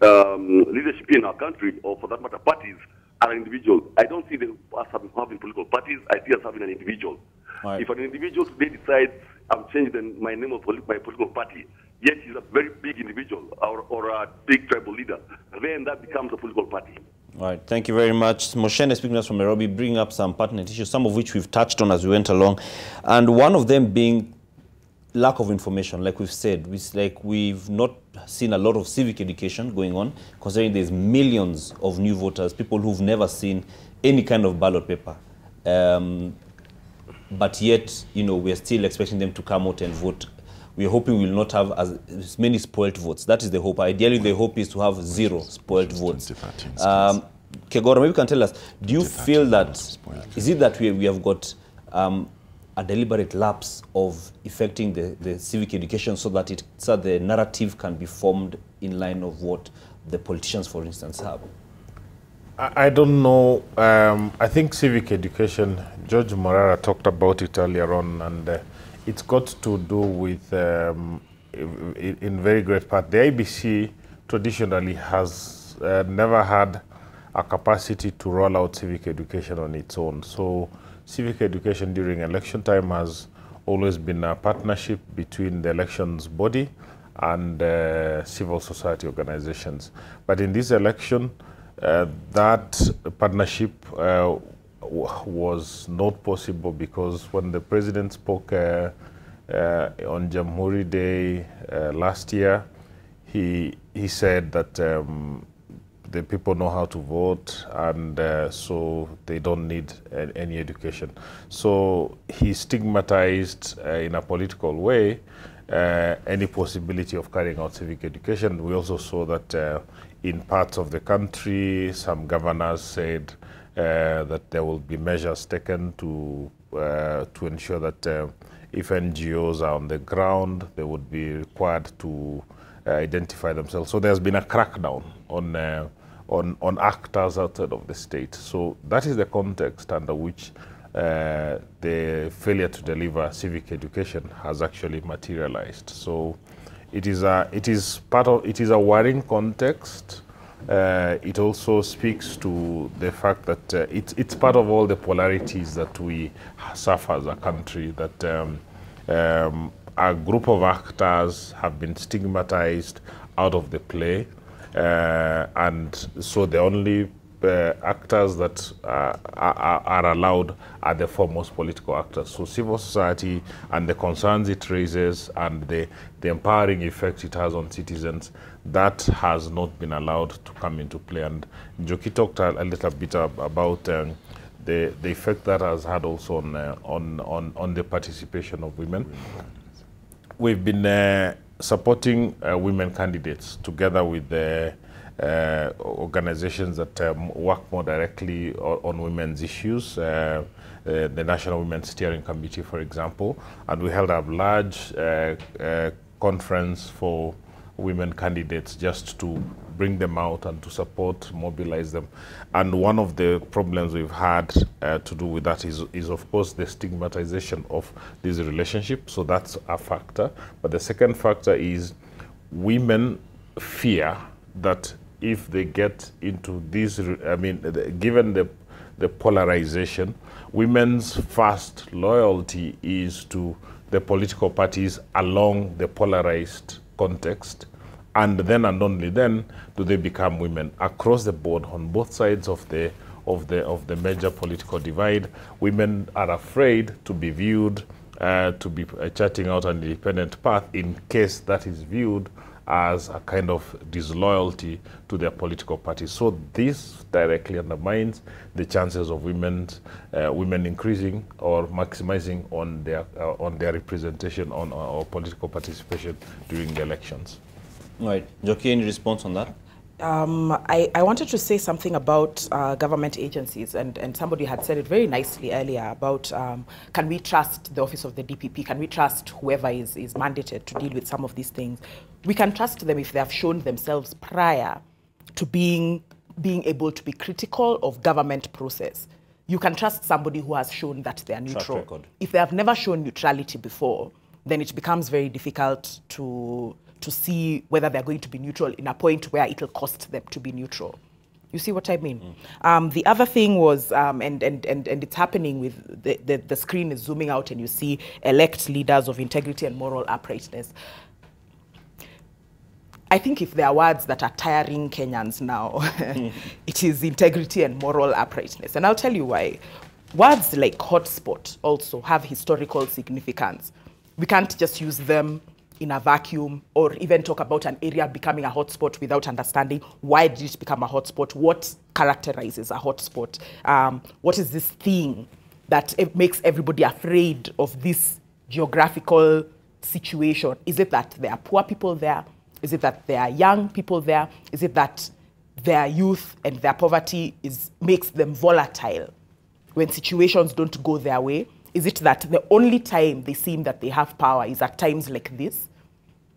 leadership in our country, or for that matter, parties, are individuals. I don't see us having political parties. I see us having an individual. Right. If an individual today decides, I'm changing my name of my political party, yet he's a very big individual or a big tribal leader, then that becomes a political party. All right, thank you very much. Moshene speaking to us from Nairobi, bringing up some pertinent issues, some of which we've touched on as we went along. And one of them being lack of information, like we've said. We've not seen a lot of civic education going on, considering there's millions of new voters, people who've never seen any kind of ballot paper. But yet, you know, we're still expecting them to come out and vote. We're hoping we'll not have as many spoiled votes. That is the hope. Ideally, the hope is to have 0 spoiled votes. Kegoro, maybe you can tell us, do you feel that, is it that we have got a deliberate lapse of effecting the civic education so that the narrative can be formed in line of what the politicians, for instance, have? I don't know. I think civic education, George Morara talked about it earlier on, and it's got to do with, in very great part, the IEBC traditionally has never had a capacity to roll out civic education on its own. So civic education during election time has always been a partnership between the elections body and civil society organizations. But in this election, that partnership was not possible because when the president spoke on Jamhuri Day last year, he said that the people know how to vote, and so they don't need any education. So he stigmatized in a political way any possibility of carrying out civic education. We also saw that in parts of the country, some governors said that there will be measures taken to ensure that if NGOs are on the ground, they would be required to identify themselves. So there's been a crackdown on actors outside of the state. So that is the context under which the failure to deliver civic education has actually materialized. So it is a worrying context. It also speaks to the fact that it's part of all the polarities that we suffer as a country, that a group of actors have been stigmatized out of the play, and so the only actors that are allowed are the foremost political actors. So civil society and the concerns it raises and the empowering effect it has on citizens, that has not been allowed to come into play. And Njoki talked a little bit about the effect that has had also on the participation of women. We've been supporting women candidates together with the organizations that work more directly on women's issues, the National Women's Steering Committee, for example, and we held a large conference for women candidates just to bring them out and to support, mobilize them. And one of the problems we've had to do with that is of course the stigmatization of this relationship. So that's a factor. But the second factor is women fear that if they get into this, I mean, given the polarization, women's first loyalty is to the political parties along the polarized context, and then and only then do they become women across the board on both sides of the major political divide. Women are afraid to be viewed, to be charting out an independent path in case that is viewed as a kind of disloyalty to their political parties. So this directly undermines the chances of women increasing or maximizing on their representation or political participation during the elections. Right. Njoki, any response on that? I wanted to say something about government agencies, and somebody had said it very nicely earlier about can we trust the office of the DPP? Can we trust whoever is mandated to deal with some of these things? We can trust them if they have shown themselves prior to being able to be critical of government process. You can trust somebody who has shown that they are neutral. If they have never shown neutrality before, then it becomes very difficult to see whether they're going to be neutral in a point where it'll cost them to be neutral. You see what I mean? The other thing was, and it's happening with the screen is zooming out and you see elect leaders of integrity and moral uprightness. I think if there are words that are tiring Kenyans now, it is integrity and moral uprightness. And I'll tell you why. Words like hotspot also have historical significance. We can't just use them in a vacuum or even talk about an area becoming a hotspot without understanding why did it become a hotspot, what characterizes a hotspot, what is this thing that makes everybody afraid of this geographical situation. Is it that there are poor people there? Is it that there are young people there? Is it that their youth and their poverty makes them volatile when situations don't go their way? Is it that the only time they seem that they have power is at times like this?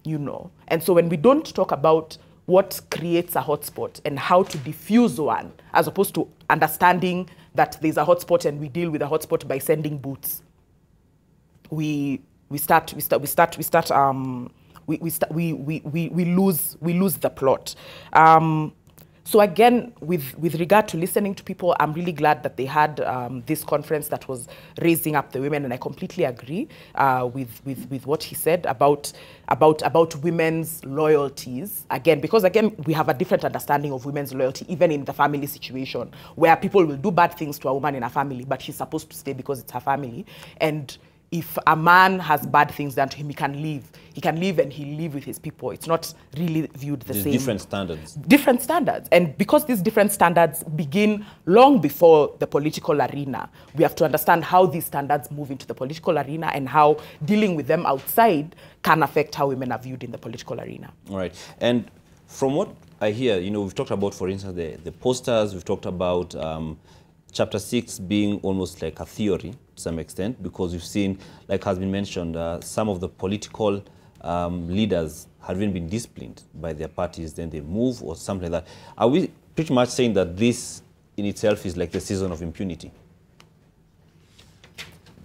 You know. And so when we don't talk about what creates a hotspot and how to diffuse one, as opposed to understanding that there's a hotspot and we deal with a hotspot by sending boots, we lose the plot. So again, with regard to listening to people, I'm really glad that they had this conference that was raising up the women, and I completely agree with what he said about women's loyalties. Again, because again, we have a different understanding of women's loyalty, even in the family situation, where people will do bad things to a woman in a family, but she's supposed to stay because it's her family. And if a man has bad things done to him, he can leave. He can leave and he'll live with his people. It's not really viewed the same. Different standards. Different standards. And because these different standards begin long before the political arena, we have to understand how these standards move into the political arena and how dealing with them outside can affect how women are viewed in the political arena. All right. And from what I hear, you know, we've talked about, for instance, the posters, we've talked about Chapter 6 being almost like a theory to some extent, because we've seen, like has been mentioned, some of the political leaders have even been disciplined by their parties, then they move or something like that. Are we pretty much saying that this in itself is like the season of impunity?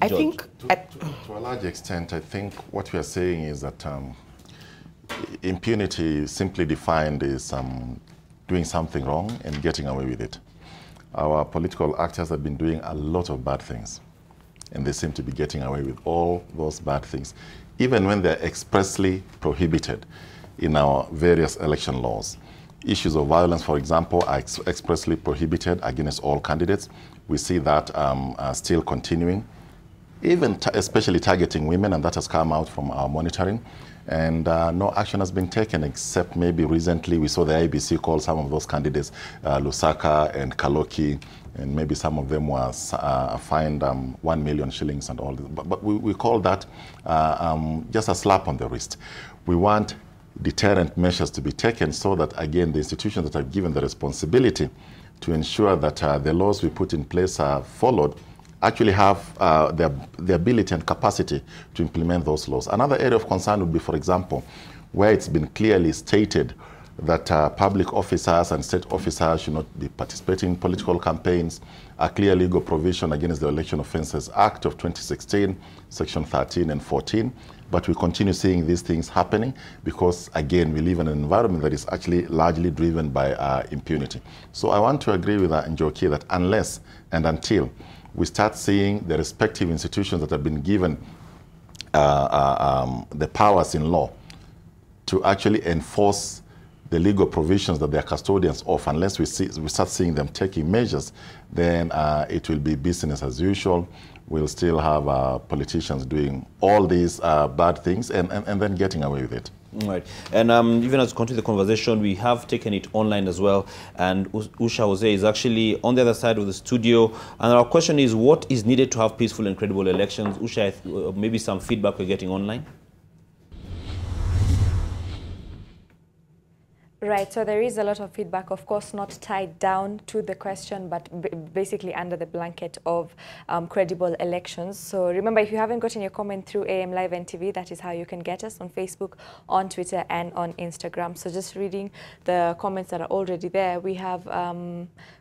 I think... To a large extent, I think what we are saying is that impunity simply defined is doing something wrong and getting away with it. Our political actors have been doing a lot of bad things, and they seem to be getting away with all those bad things, even when they're expressly prohibited in our various election laws. Issues of violence, for example, are expressly prohibited against all candidates. We see that still continuing, even especially targeting women, and that has come out from our monitoring. And no action has been taken, except maybe recently we saw the IEBC call some of those candidates, Lusaka and Kaloki, and maybe some of them were fined 1 million shillings and all this. But we call that just a slap on the wrist. We want deterrent measures to be taken so that, again, the institutions that are given the responsibility to ensure that the laws we put in place are followed actually have the ability and capacity to implement those laws. Another area of concern would be, for example, where it's been clearly stated that public officers and state officers should not be participating in political campaigns, a clear legal provision against the Election Offences Act of 2016, Section 13 and 14. But we continue seeing these things happening because, again, we live in an environment that is actually largely driven by impunity. So I want to agree with Njoki that unless and until we start seeing the respective institutions that have been given the powers in law to actually enforce the legal provisions that they are custodians of, unless we start seeing them taking measures, then it will be business as usual. We'll still have politicians doing all these bad things and then getting away with it. Right. And even as we continue the conversation, we have taken it online as well. And Usha Jose is actually on the other side of the studio. And our question is, what is needed to have peaceful and credible elections? Usha, maybe some feedback we're getting online? Right, so there is a lot of feedback, of course, not tied down to the question, but basically under the blanket of credible elections. So remember, if you haven't gotten your comment through AM Live and TV, that is how you can get us on Facebook, on Twitter, and on Instagram. So just reading the comments that are already there, we have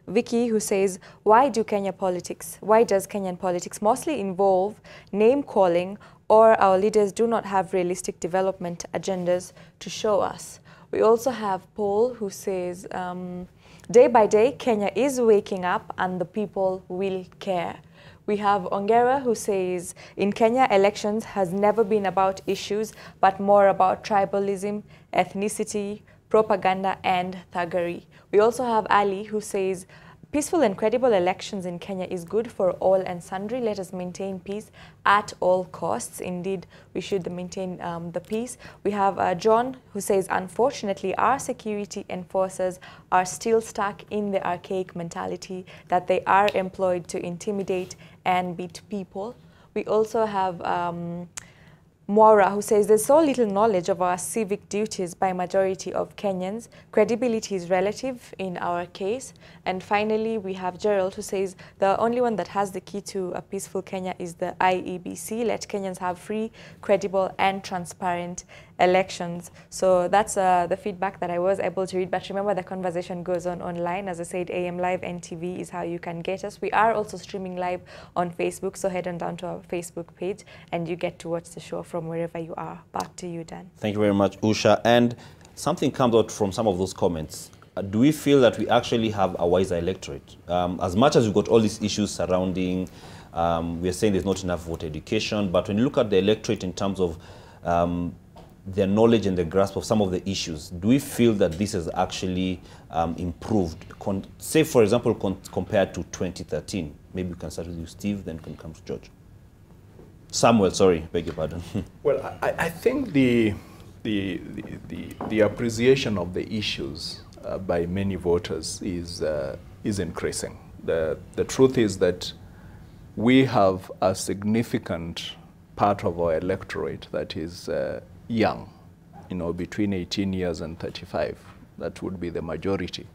Vicky who says, why does Kenyan politics mostly involve name-calling, or our leaders do not have realistic development agendas to show us? We also have Paul who says, Day by day, Kenya is waking up and the people will care. We have Ongera who says, in Kenya, elections has never been about issues, but more about tribalism, ethnicity, propaganda, and thuggery. We also have Ali who says, peaceful and credible elections in Kenya is good for all and sundry. Let us maintain peace at all costs. Indeed, we should maintain the peace. We have John who says, unfortunately, our security enforcers are still stuck in the archaic mentality that they are employed to intimidate and beat people. We also have Morara, who says there's so little knowledge of our civic duties by majority of Kenyans. Credibility is relative in our case. And finally, we have Gerald, who says the only one that has the key to a peaceful Kenya is the IEBC. Let Kenyans have free, credible, and transparent elections. So that's the feedback that I was able to read. But remember, the conversation goes on online. As I said, AM Live NTV is how you can get us. We are also streaming live on Facebook, so head on down to our Facebook page and you get to watch the show from wherever you are. Back to you, Dan. Thank you very much, Usha. And something comes out from some of those comments. Do we feel that we actually have a wiser electorate? As much as we've got all these issues surrounding, we are saying there's not enough voter education, but when you look at the electorate in terms of their knowledge and the grasp of some of the issues, do we feel that this has actually improved? Say, for example, compared to 2013. Maybe we can start with you, Steve, then can come to George. Samuel, sorry, beg your pardon. Well, I think the appreciation of the issues by many voters is increasing. The truth is that we have a significant part of our electorate that is young, between 18 years and 35. That would be the majority.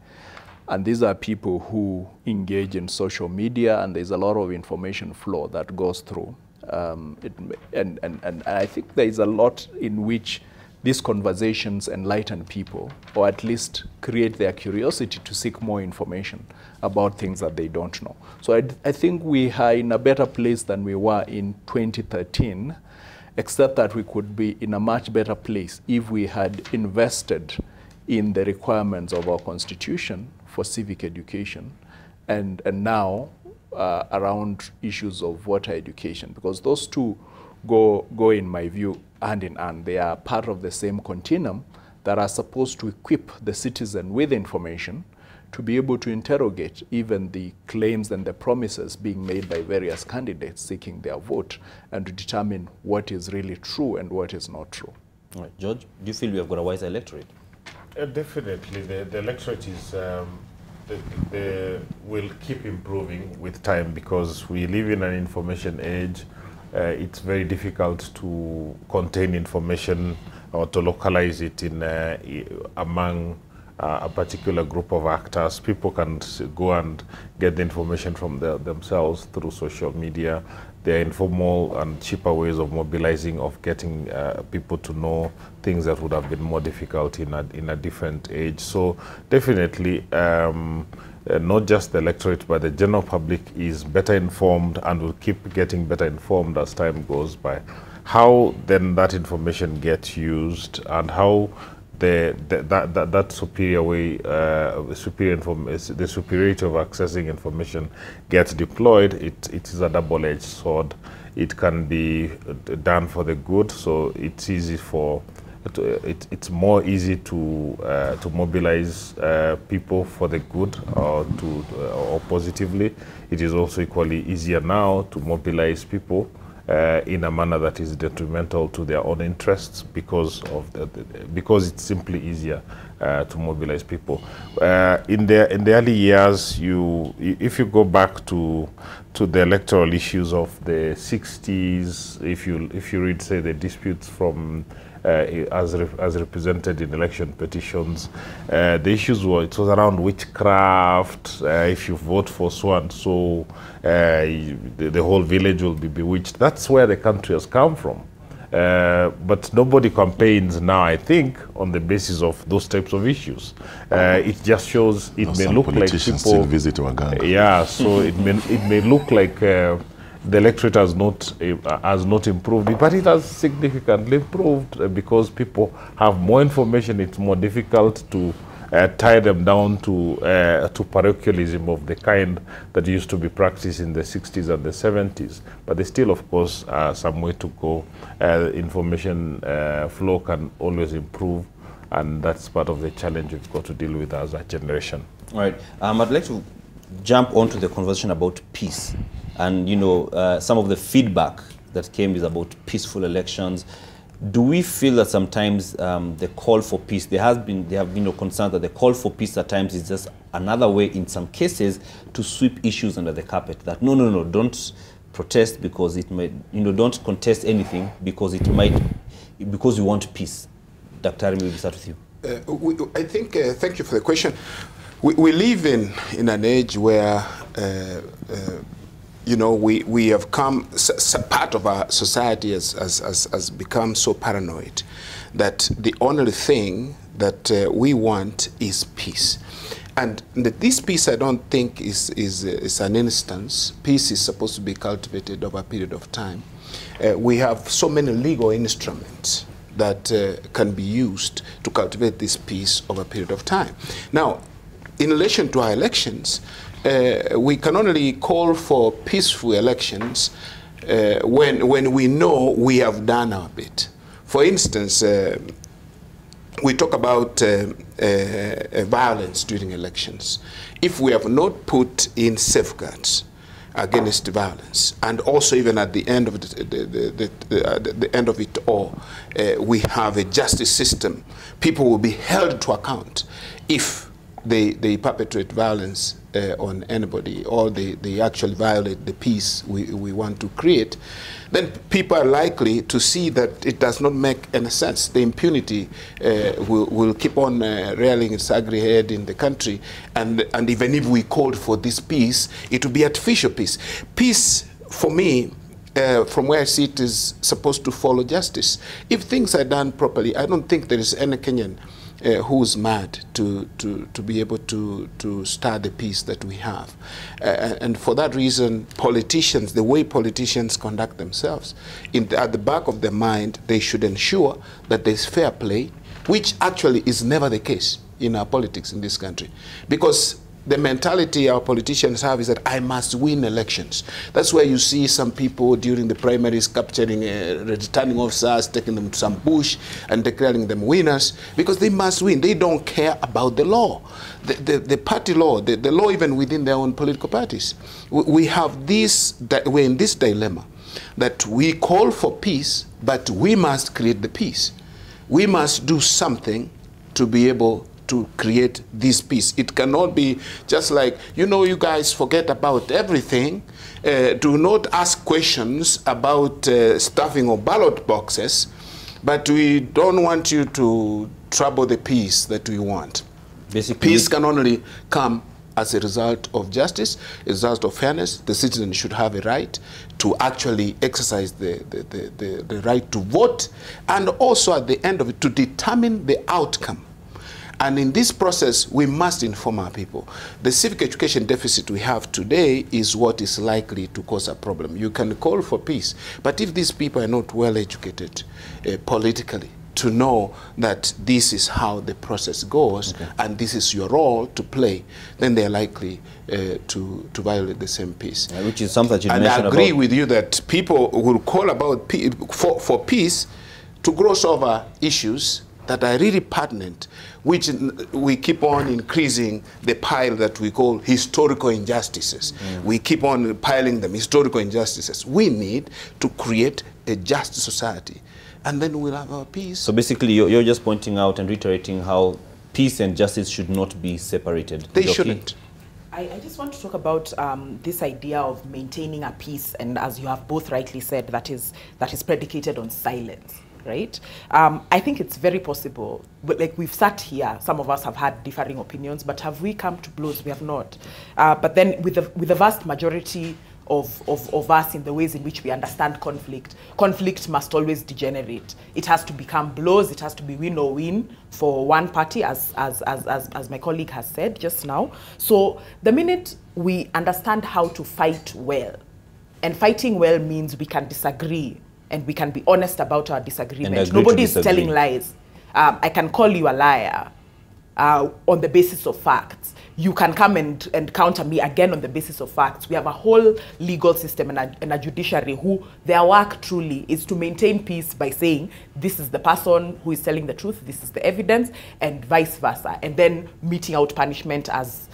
And these are people who engage in social media, and there's a lot of information flow that goes through. And I think there is a lot in which these conversations enlighten people, or at least create their curiosity to seek more information about things that they don't know. So I think we are in a better place than we were in 2013, except that we could be in a much better place if we had invested in the requirements of our constitution for civic education, and now around issues of voter education, because those two go in my view hand in hand. They are part of the same continuum that are supposed to equip the citizen with information to be able to interrogate even the claims and the promises being made by various candidates seeking their vote, and to determine what is really true and what is not true. All right. George, do you feel we have got a wiser electorate? Definitely. The electorate is, will keep improving with time, because we live in an information age. It's very difficult to contain information or to localize it in among a particular group of actors. People can go and get the information from themselves through social media. There are informal and cheaper ways of mobilizing, of getting people to know things that would have been more difficult in a different age. So definitely, not just the electorate, but the general public is better informed and will keep getting better informed as time goes by. How then that information gets used, and how that superior way, the superiority of accessing information gets deployed, it is a double-edged sword. It can be done for the good, so it's easy for, it's more easy to mobilize people for the good or positively. It is also equally easier now to mobilize people in a manner that is detrimental to their own interests, because because it's simply easier to mobilize people. In the early years, if you go back to the electoral issues of the 60s, if you read, say, the disputes from as represented in election petitions, the issues were, it was around witchcraft. If you vote for so and so, the whole village will be bewitched. That's where the country has come from. But nobody campaigns now, I think, on the basis of those types of issues. It just shows, it may look like people still visit Uganda. Yeah, so it may look like the electorate has not improved, but it has significantly improved because people have more information. It's more difficult to tie them down to parochialism of the kind that used to be practiced in the 60s and the 70s. But there's still, of course, some way to go. Information flow can always improve, and that's part of the challenge we've got to deal with as a generation. All right. I'd like to jump onto the conversation about peace. And, you know, some of the feedback that came is about peaceful elections. Do we feel that sometimes the call for peace, there have been concerns that the call for peace at times is just another way, in some cases, to sweep issues under the carpet? That no, don't protest because it might, don't contest anything because it might, because we want peace. Dr. Arimi, we'll start with you. I think, thank you for the question. We live in an age where, we have come, part of our society has become so paranoid that the only thing that we want is peace. And this peace, I don't think, is an instance. Peace is supposed to be cultivated over a period of time. We have so many legal instruments that can be used to cultivate this peace over a period of time. Now, in relation to our elections, we can only call for peaceful elections when we know we have done our bit. For instance, we talk about violence during elections. If we have not put in safeguards against violence, and also even at the end of the end of it all, we have a justice system, people will be held to account if they perpetrate violence on anybody, or they actually violate the peace we want to create, then people are likely to see that it does not make any sense. The impunity will keep on rearing its ugly head in the country, and even if we called for this peace, it will be artificial peace. Peace, for me, from where I see it, is supposed to follow justice. If things are done properly, I don't think there is any Kenyan who's mad to be able to start the peace that we have. And for that reason, politicians, the way politicians conduct themselves, at the back of their mind, they should ensure that there's fair play, which actually is never the case in our politics in this country. Because the mentality our politicians have is that I must win elections. That's where you see some people during the primaries capturing returning officers, taking them to some bush and declaring them winners, because they must win. They don't care about the law, the party law, the law even within their own political parties. We have this, we're in this dilemma that we call for peace, but we must create the peace. We must do something to be able to create this peace. It cannot be just like, you guys forget about everything. Do not ask questions about stuffing of ballot boxes, but we don't want you to trouble the peace that we want. Basically, peace can only come as a result of justice, a result of fairness. The citizen should have a right to actually exercise the right to vote, and also at the end of it, to determine the outcome. And in this process, we must inform our people. The civic education deficit we have today is what is likely to cause a problem. You can call for peace, but if these people are not well educated politically to know that this is how the process goes, and this is your role to play, then they're likely to violate the same peace. Which is something that you mentioned. And I agree with you that people will call about for peace to gloss over issues that are really pertinent, which we keep on increasing the pile that we call historical injustices. We keep on piling them, historical injustices. We need to create a just society, and then we'll have our peace. So basically, you're just pointing out and reiterating how peace and justice should not be separated. They shouldn't. I just want to talk about this idea of maintaining a peace, and as you have both rightly said, that is predicated on silence. Right? I think it's very possible, but like we've sat here, some of us have had differing opinions, but have we come to blows? We have not. But then with the vast majority of us in the ways in which we understand conflict must always degenerate. It has to become blows, it has to be win or win for one party, as my colleague has said just now. So the minute we understand how to fight well, and fighting well means we can disagree, and we can be honest about our disagreement. Nobody is telling lies. I can call you a liar, on the basis of facts. You can come and counter me again on the basis of facts. We have a whole legal system and a judiciary who their work truly is to maintain peace by saying this is the person who is telling the truth, this is the evidence, and vice versa, and then meting out punishment as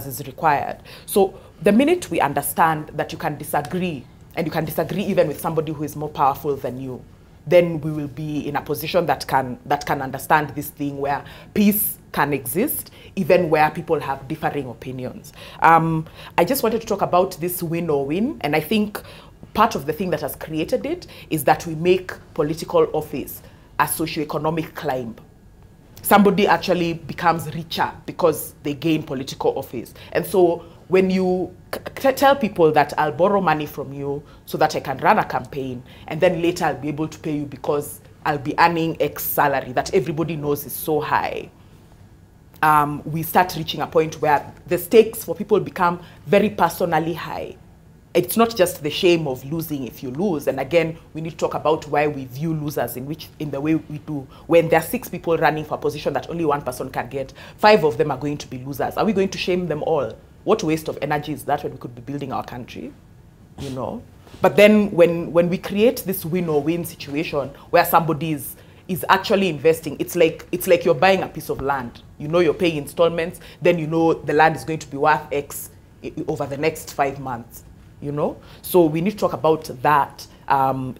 is required. So the minute we understand that you can disagree, and you can disagree even with somebody who is more powerful than you, then we will be in a position that can understand this thing where peace can exist, even where people have differing opinions. I just wanted to talk about this win or win, and I think part of the thing that has created it is that we make political office a socioeconomic climb. Somebody actually becomes richer because they gain political office. And so when you tell people that I'll borrow money from you so that I can run a campaign, and then later I'll be able to pay you because I'll be earning X salary that everybody knows is so high, we start reaching a point where the stakes for people become very personally high. It's not just the shame of losing if you lose. And again, we need to talk about why we view losers in the way we do. When there are 6 people running for a position that only 1 person can get, 5 of them are going to be losers. Are we going to shame them all? What waste of energy is that when we could be building our country? You know? But then when we create this win or win situation where somebody is actually investing, it's like you're buying a piece of land. You know you're paying installments, then you know the land is going to be worth X over the next 5 months. You know, so we need to talk about that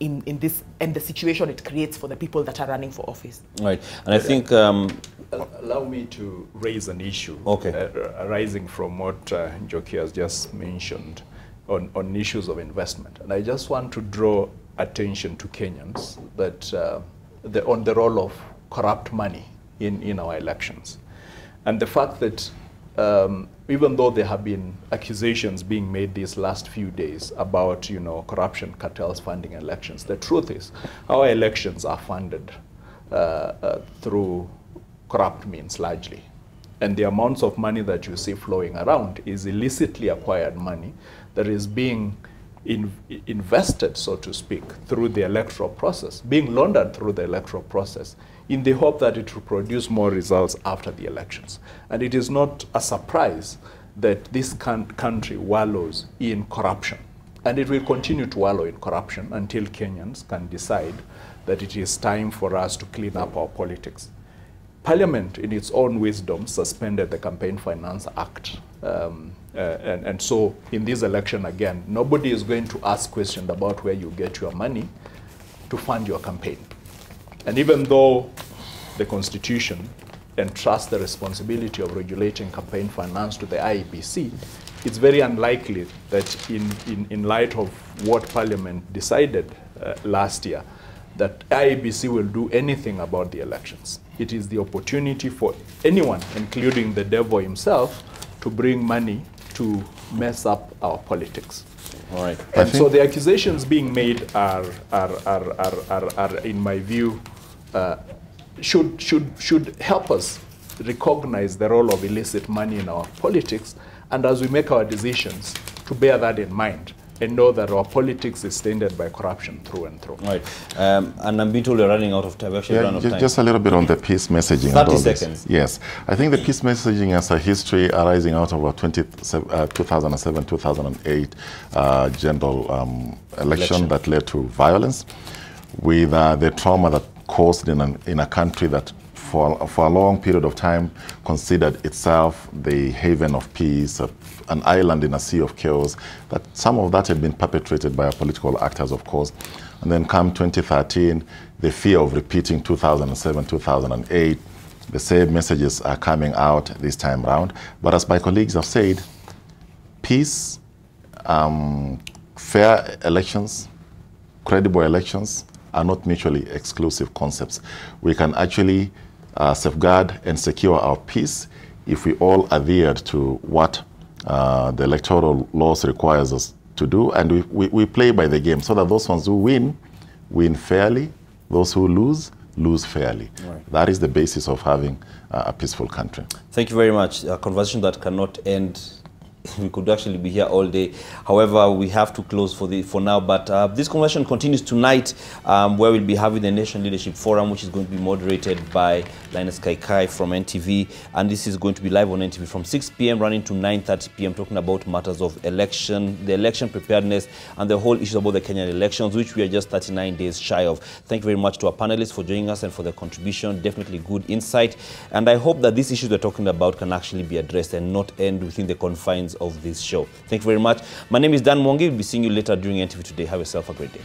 in this and the situation it creates for the people that are running for office. Right, and I think allow me to raise an issue arising from what Njoki has just mentioned on issues of investment, and I just want to draw attention to Kenyans that on the role of corrupt money in our elections, and the fact that. Even though there have been accusations being made these last few days about, corruption cartels funding elections, the truth is our elections are funded through corrupt means largely. And the amounts of money that you see flowing around is illicitly acquired money that is being invested, so to speak, through the electoral process, being laundered through the electoral process, in the hope that it will produce more results after the elections. And it is not a surprise that this country wallows in corruption. And it will continue to wallow in corruption until Kenyans can decide that it is time for us to clean up our politics. Parliament, in its own wisdom, suspended the Campaign Finance Act. And so in this election, again, nobody is going to ask questions about where you get your money to fund your campaign. And even though the Constitution entrusts the responsibility of regulating campaign finance to the IEBC, it's very unlikely that in light of what Parliament decided last year, that IEBC will do anything about the elections. It is the opportunity for anyone, including the devil himself, to bring money to mess up our politics. All right. And so the accusations being made are in my view, should help us recognize the role of illicit money in our politics, and as we make our decisions, to bear that in mind and know that our politics is tainted by corruption through and through. Right. And I'm being told we're running out of time. We actually run out of time. Just a little bit on the peace messaging. 30 seconds. This. Yes. I think the peace messaging has a history arising out of a 2007-2008 general election that led to violence, with the trauma that caused in a country that for a long period of time considered itself the haven of peace, an island in a sea of chaos, that some of that had been perpetrated by our political actors, of course. And then come 2013, the fear of repeating 2007-2008, the same messages are coming out this time around. But as my colleagues have said, peace, fair elections, credible elections are not mutually exclusive concepts. We can actually safeguard and secure our peace if we all adhered to what the electoral laws requires us to do, and we play by the game so that those ones who win fairly, those who lose fairly. Right. That is the basis of having a peaceful country. Thank you very much. A conversation that cannot end we could actually be here all day. However, we have to close for now. But this conversation continues tonight, where we'll be having the Nation Leadership Forum, which is going to be moderated by Linus Kaikai from NTV. And this is going to be live on NTV from 6 p.m. running to 9:30 p.m. talking about matters of election, the election preparedness, and the whole issue about the Kenyan elections, which we are just 39 days shy of. Thank you very much to our panelists for joining us and for their contribution. Definitely good insight. And I hope that these issues we're talking about can actually be addressed and not end within the confines of this show. Thank you very much. My name is Dan Mwangi. We'll be seeing you later during NTV Today. Have yourself a great day.